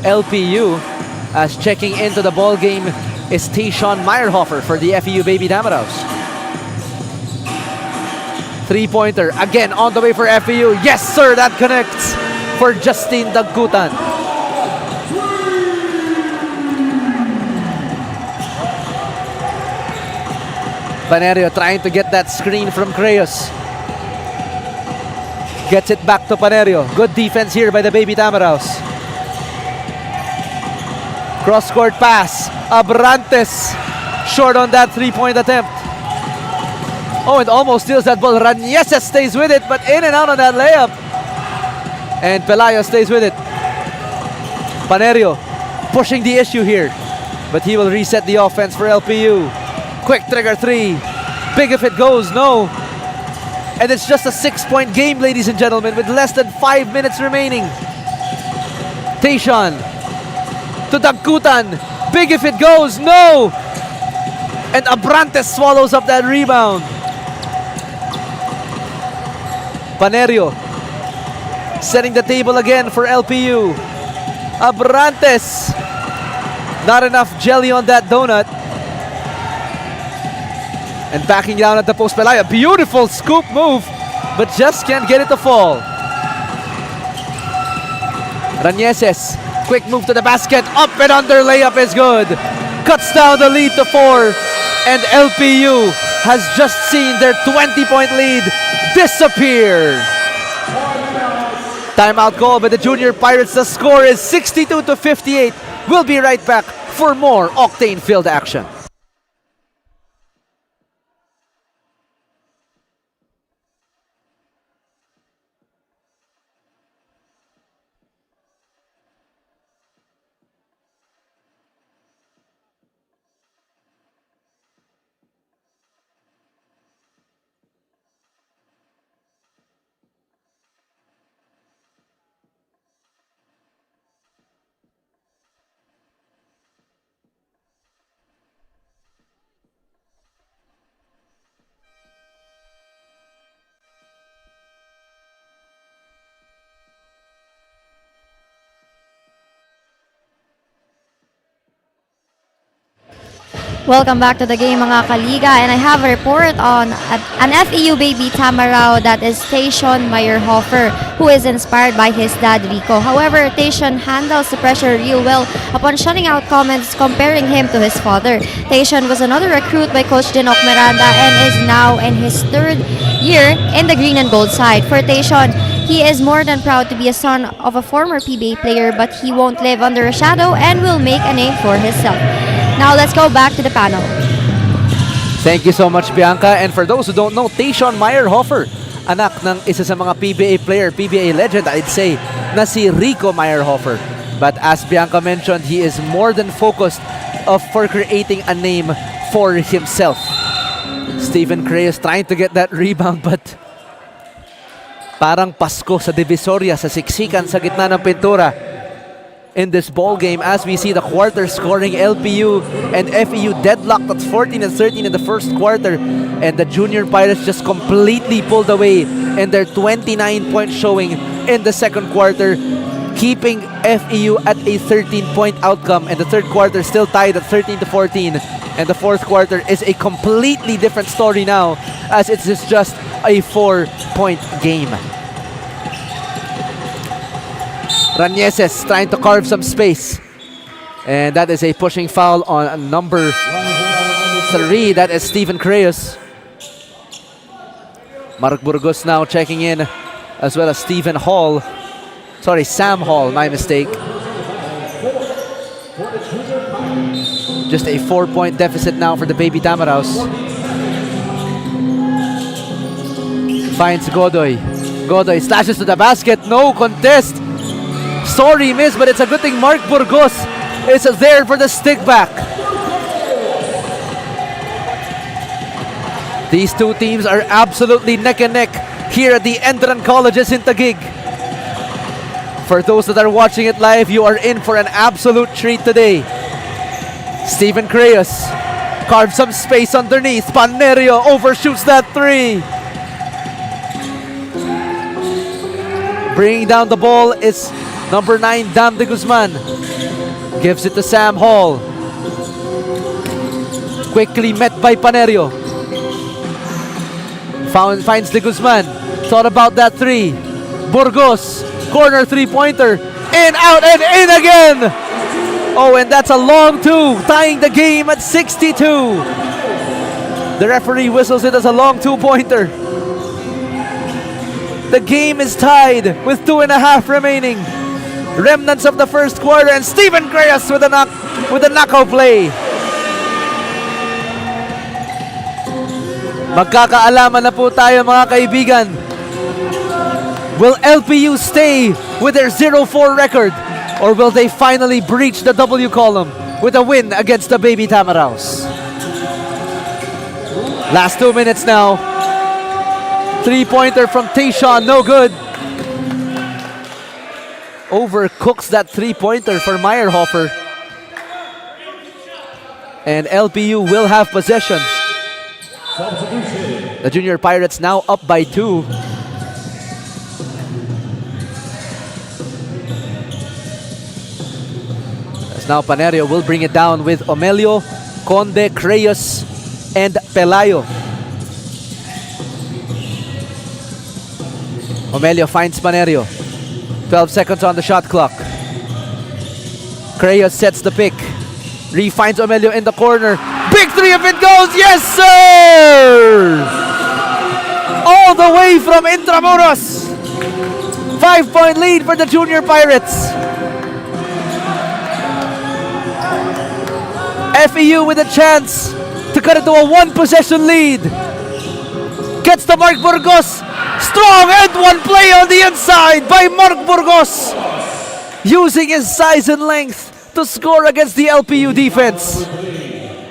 Speaker 3: LPU, as checking into the ball game is Tayshawn Meyerhofer for the FEU Baby Damaraos. 3-pointer again on the way for FEU. Yes, sir, that connects for Justin Dagkutan. Panerio trying to get that screen from Creyos. Gets it back to Panerio. Good defense here by the Baby Tamaraos. Cross-court pass. Abrantes short on that 3-point attempt. Oh, and almost steals that ball. Ranieses stays with it, but in and out on that layup. And Pelayo stays with it. Panerio pushing the issue here, but he will reset the offense for LPU. Quick trigger 3. Big if it goes, no. And it's just a 6-point game, ladies and gentlemen, with less than 5 minutes remaining. Tayshawn to Dagkutan. Big if it goes, no. And Abrantes swallows up that rebound. Panerio setting the table again for LPU. Abrantes. Not enough jelly on that donut. And backing down at the post, Pelayo. Beautiful scoop move, but just can't get it to fall. Ranieses. Quick move to the basket. Up and under layup is good. Cuts down the lead to 4. And LPU has just seen their 20-point lead disappear. Timeout call by the Junior Pirates. The score is 62-58. We'll be right back for more octane-filled action.
Speaker 2: Welcome back to the game mga kaliga, and I have a report on an FEU baby Tamaraw, that is Tayshaun Meyerhofer, who is inspired by his dad Rico. However, Tayshaun handles the pressure real well upon shutting out comments comparing him to his father. Tayshaun was another recruit by Coach Dinoc Miranda and is now in his 3rd year in the green and gold side. For Tayshaun, he is more than proud to be a son of a former PBA player, but he won't live under a shadow and will make a name for himself. Now let's go back to the panel.
Speaker 3: Thank you so much, Bianca. And for those who don't know, Tayshaun Meyerhofer, anak ng isa sa mga PBA player, PBA legend, I'd say, na si Rico Meyerhofer. But as Bianca mentioned, he is more than focused for creating a name for himself. Stephen Creyes trying to get that rebound, but parang Pasko sa Divisoria, sa siksikan sa gitna ng pintura in this ball game, as we see the quarter scoring. LPU and FEU deadlocked at 14 and 13 in the first quarter, and the Junior Pirates just completely pulled away in their 29-point showing in the second quarter, keeping FEU at a 13-point outcome, and the third quarter still tied at 13 to 14, and the fourth quarter is a completely different story now, as it's just a 4-point game. Ranieses trying to carve some space. And that is a pushing foul on number 3. That is Stephen Creyes. Mark Burgos now checking in, as well as Stephen Hall. Sorry, Sam Hall, my mistake. Just a 4-point deficit now for the Baby Tamaraws. Finds Godoy. Godoy slashes to the basket. No contest. Sorry, miss, but it's a good thing Mark Burgos is there for the stick back. These two teams are absolutely neck and neck here at the ENDERUN Colleges in Taguig. For those that are watching it live, you are in for an absolute treat today. Stephen Creyes carves some space underneath. Panerio overshoots that 3. Bringing down the ball is number 9, Dam de Guzman. Gives it to Sam Hall. Quickly met by Panerio. Finds de Guzman. Thought about that 3. Burgos. Corner 3-pointer. In, out, and in again! Oh, and that's a long 2. Tying the game at 62. The referee whistles it as a long 2-pointer. The game is tied with 2.5 remaining. Remnants of the first quarter, and Stephen Creyes with a knockout play. Magkakaalaman na po tayo mga kaibigan. Will LPU stay with their 0-4 record, or will they finally breach the W column with a win against the Baby Tamaraws? Last 2 minutes now. 3-pointer from Tayshaun, no good. Overcooks that 3-pointer for Meyerhofer. And LPU will have possession. The Junior Pirates now up by 2. As now Panerio will bring it down with Omelio, Conde, Creyes, and Pelayo. Omelio finds Panerio. 12 seconds on the shot clock. Creyes sets the pick. Finds Omelio in the corner. Big 3 if it goes. Yes, sir! All the way from Intramuros. 5-point lead for the Junior Pirates. FEU with a chance to cut it to a 1-possession lead. Gets to Mark Burgos. Strong and 1 play on the inside by Mark Burgos, using his size and length to score against the LPU defense.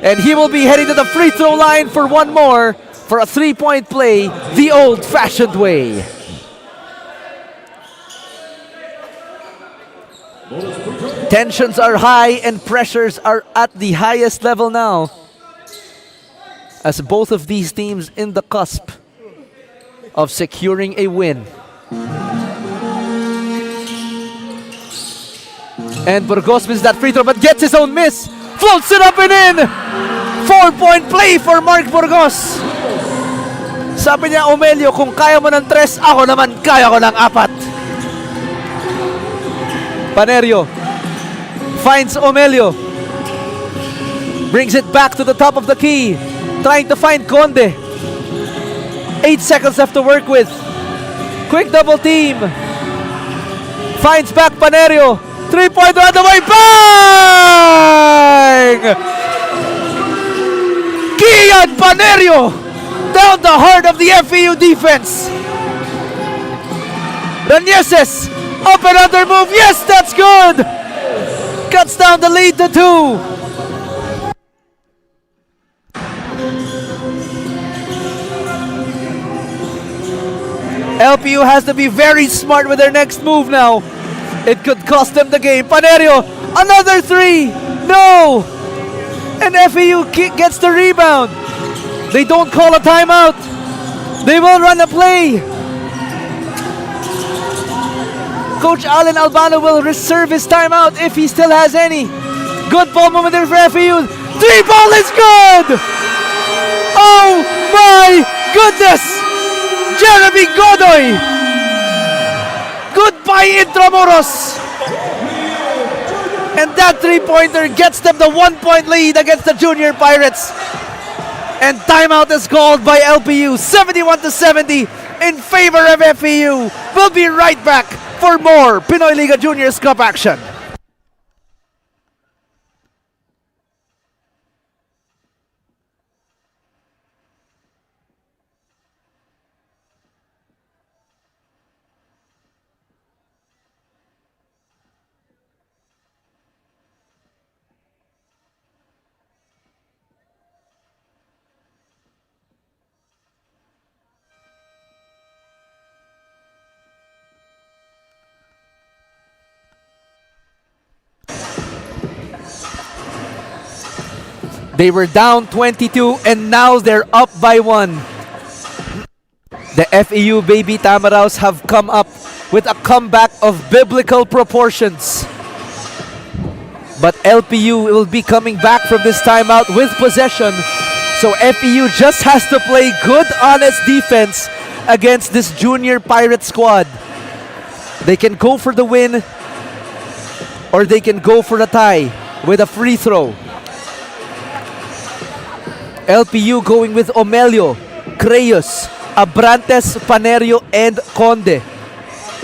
Speaker 3: And he will be heading to the free throw line for 1 more for a 3-point play the old-fashioned way. Tensions are high and pressures are at the highest level now, as both of these teams in the cusp of securing a win. And Burgos misses that free throw, but gets his own miss. Floats it up and in 4-point play for Mark Burgos. Sabi niya, Omelio, kung kaya mo ng 3, ako naman kaya ko ng 4. Panerio finds Omelio. Brings it back to the top of the key. Trying to find Conde. 8 seconds left to work with. Quick double team. Finds back Panerio. 3-point on the way. Bang! Kian Panerio down the heart of the FEU defense. Ranieses up and under move. Yes, that's good. Cuts down the lead to 2. LPU has to be very smart with their next move now. It could cost them the game. Panerio, another 3. No! And FEU gets the rebound. They don't call a timeout. They will run a play. Coach Alan Albano will reserve his timeout if he still has any. Good ball movement there for FEU. 3-ball is good! Oh my goodness! Jeremy Godoy! Goodbye, Intramuros! And that 3-pointer gets them the 1-point lead against the Junior Pirates. And timeout is called by LPU, 71-70 in favor of FEU. We'll be right back for more Pinoyliga Juniors Cup action. They were down 22 and now they're up by 1. The FEU Baby Tamaraws have come up with a comeback of biblical proportions. But LPU will be coming back from this timeout with possession. So FEU just has to play good, honest defense against this Junior Pirate squad. They can go for the win or they can go for a tie with a free throw. LPU going with Omelio, Creyos, Abrantes, Panerio, and Conde.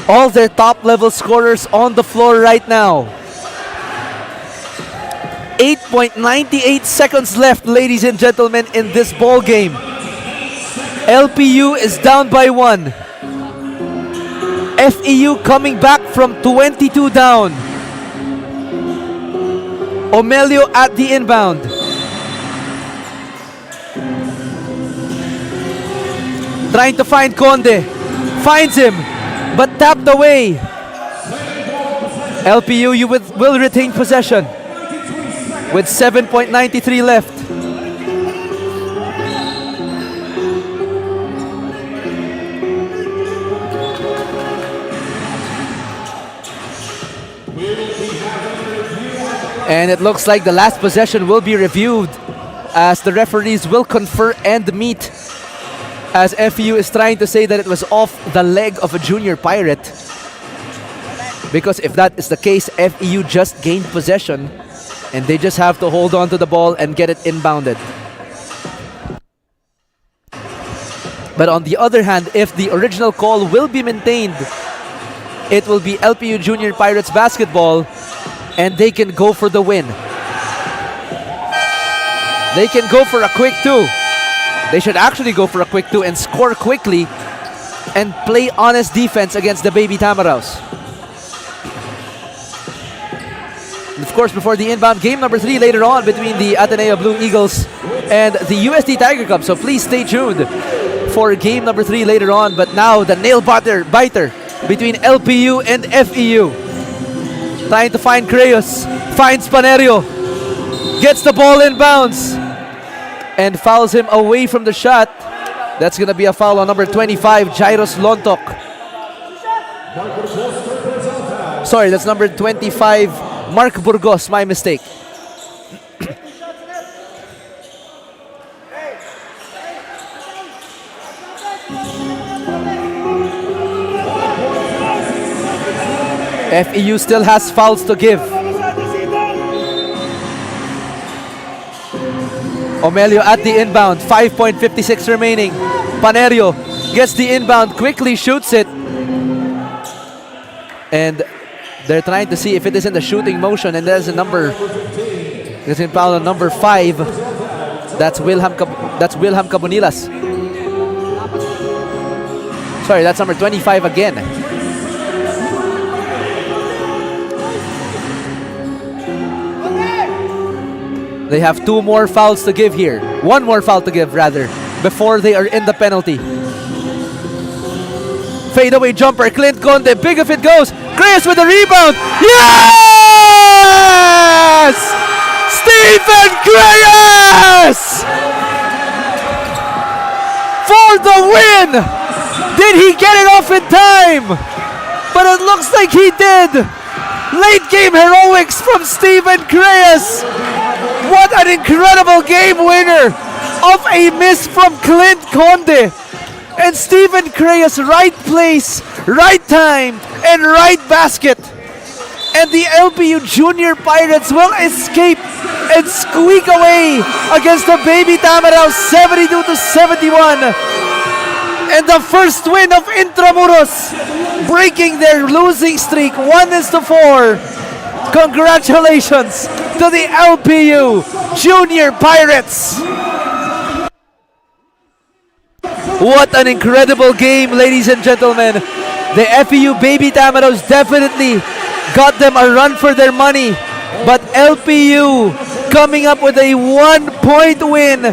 Speaker 3: All their top-level scorers on the floor right now. 8.98 seconds left, ladies and gentlemen, in this ball game. LPU is down by 1. FEU coming back from 22 down. Omelio at the inbound. Trying to find Conde. Finds him, but tapped away. LPU will retain possession with 7.93 left. And it looks like the last possession will be reviewed as the referees will confer and meet, as FEU is trying to say that it was off the leg of a Junior Pirate. Because if that is the case, FEU just gained possession and they just have to hold on to the ball and get it inbounded. But on the other hand, if the original call will be maintained, it will be LPU Junior Pirates basketball and they can go for the win. They can go for a quick 2. They should actually go for a quick 2 and score quickly and play honest defense against the Baby Tamaraws. And of course, before the inbound, game number 3 later on between the Ateneo Blue Eagles and the USD Tiger Cubs. So please stay tuned for game number 3 later on. But now the nail biter between LPU and FEU. Trying to find Creyos. Finds Panerio. Gets the ball inbounds and fouls him away from the shot. That's going to be a foul on number 25, Jairos Lontok. Sorry, that's number 25, Mark Burgos. My mistake. FEU still has fouls to give. Omelio at the inbound, 5.56 remaining. Panerio gets the inbound, quickly shoots it. And they're trying to see if it is in the shooting motion, and there's a number. It's in foul on number 5. That's Wilhelm Cabonilas. Sorry, that's number 25 again. They have 2 more fouls to give here. 1 more foul to give, rather, before they are in the penalty. Fadeaway jumper, Clint Conde, big if it goes. Chris with the rebound. Yes! Stephen Creyas! For the win! Did he get it off in time? But it looks like he did. Late game heroics from Stephen Creyas. What an incredible game winner of a miss from Clint Conde. And Stephen Creyas, right place, right time, and right basket. And the LPU Junior Pirates will escape and squeak away against the Baby Tamaraw 72-71. And the first win of Intramuros, breaking their losing streak 1-4. Congratulations to the LPU Junior Pirates. What an incredible game, ladies and gentlemen. The FEU Baby Tamaraws definitely got them a run for their money. But LPU coming up with a 1-point win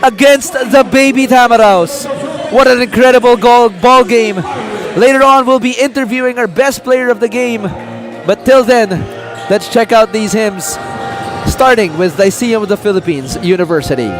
Speaker 3: against the Baby Tamaraws. What an incredible ball game. Later on, we'll be interviewing our best player of the game. But till then, let's check out these hymns, starting with Lyceum of the Philippines University.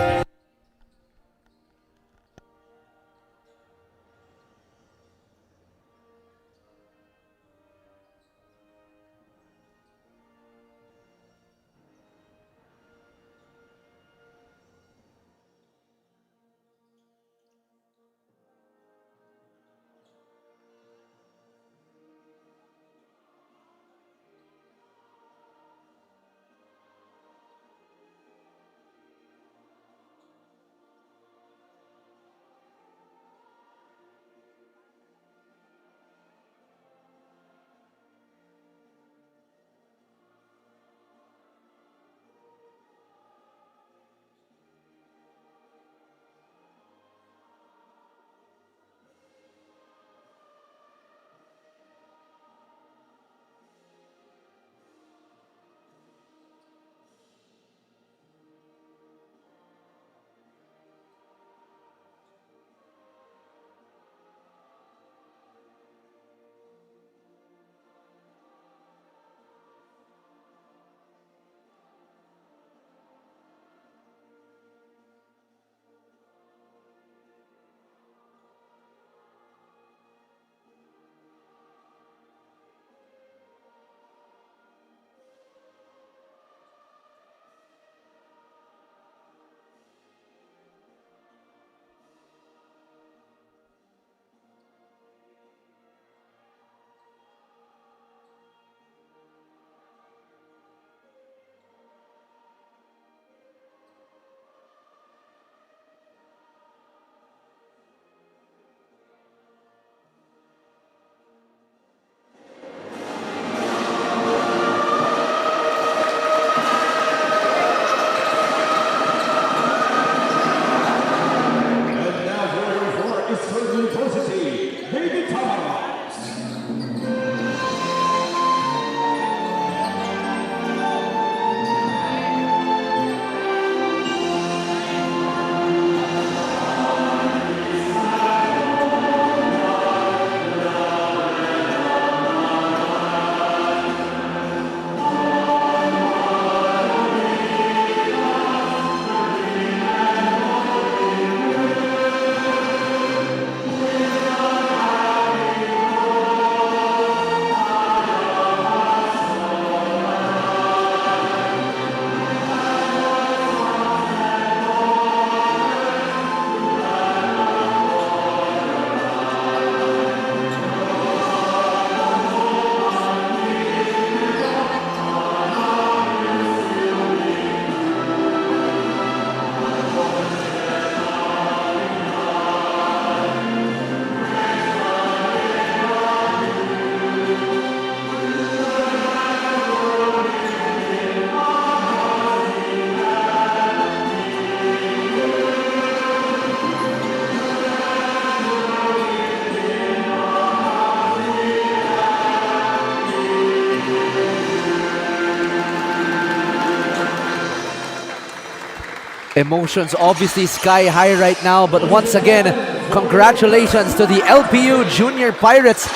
Speaker 3: Emotions obviously sky high right now, but once again, congratulations to the LPU Junior Pirates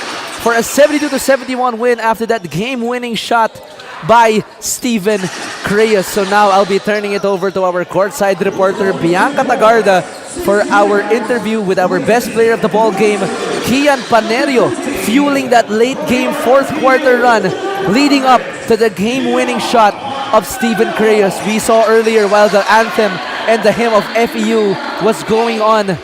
Speaker 3: for a 72-71 win after that game-winning shot by Steven Creyes. So now I'll be turning it over to our courtside reporter Bianca Tagarda for our interview with our best player of the ball game, Kian Panerio, fueling that late game fourth quarter run leading up to the game-winning shot of Steven Creyes. We saw earlier while the anthem and the hymn of FEU was going on.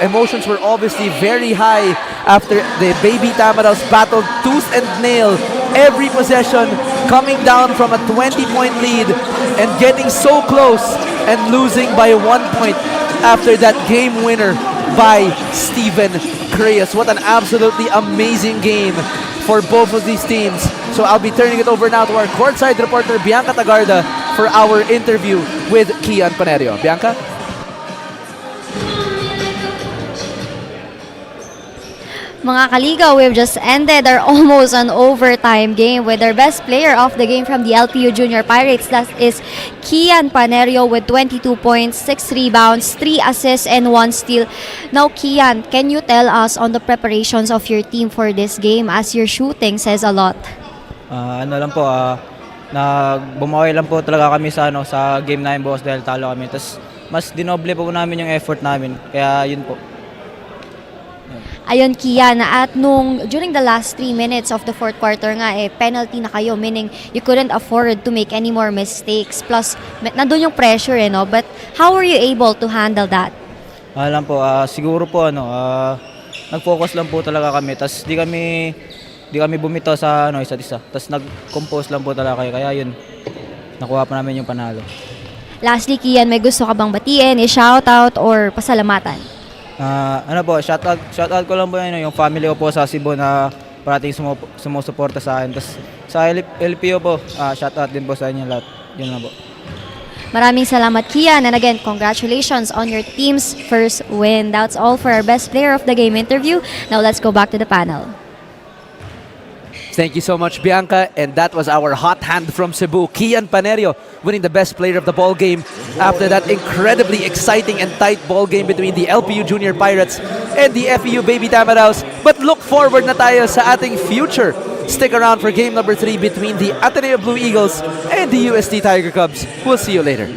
Speaker 3: Emotions were obviously very high after the Baby Tamaraws battled tooth and nail every possession, coming down from a 20-point lead and getting so close and losing by 1 point after that game winner by Steven Creyes. What an absolutely amazing game for both of these teams. So I'll be turning it over now to our courtside reporter Bianca Tagarda for our interview with Kian Panerio. Bianca?
Speaker 2: Mga kaligaw, we've just ended our almost an overtime game with our best player of the game from the LPU Junior Pirates. That is Kian Panerio with 22 points, 6 rebounds, 3 assists, and 1 steal. Now, Kian, can you tell us on the preparations of your team for this game as your shooting says a lot?
Speaker 7: Ano lang po, bumawi lang po talaga kami sa sa game namin boss dahil talo kami. Tapos mas dinoble po namin yung effort namin. Kaya yun po.
Speaker 2: Ayon Kian, at during the last 3 minutes of the fourth quarter nga penalty na kayo, meaning you couldn't afford to make any more mistakes. Plus nandun yung pressure no? But how were you able to handle that?
Speaker 7: Alam po, siguro po nag-focus lang po talaga kami. Tapos di kami bumitaw sa isa't isa. Tapos nag-compose lang po talaga kayo. Kaya yun, nakuha pa namin yung panalo.
Speaker 2: Lastly, Kian, may gusto ka bang batiin, i-shoutout or pasalamatan?
Speaker 7: Shoutout ko lang po yung family ko po sa Cebu na parating sumusuporta sa akin. Tapos sa LPO po, shoutout din po sa inyo lahat. Yun lang po.
Speaker 2: Maraming salamat, Kian. And again, congratulations on your team's first win. That's all for our best player of the game interview. Now let's go back to the panel.
Speaker 3: Thank you so much, Bianca. And that was our hot hand from Cebu, Kian Panerio, winning the best player of the ball game after that incredibly exciting and tight ball game between the LPU Junior Pirates and the FEU Baby Tamaraws. But look forward na tayo sa ating future. Stick around for game number 3 between the Ateneo Blue Eagles and the UST Tiger Cubs. We'll see you later.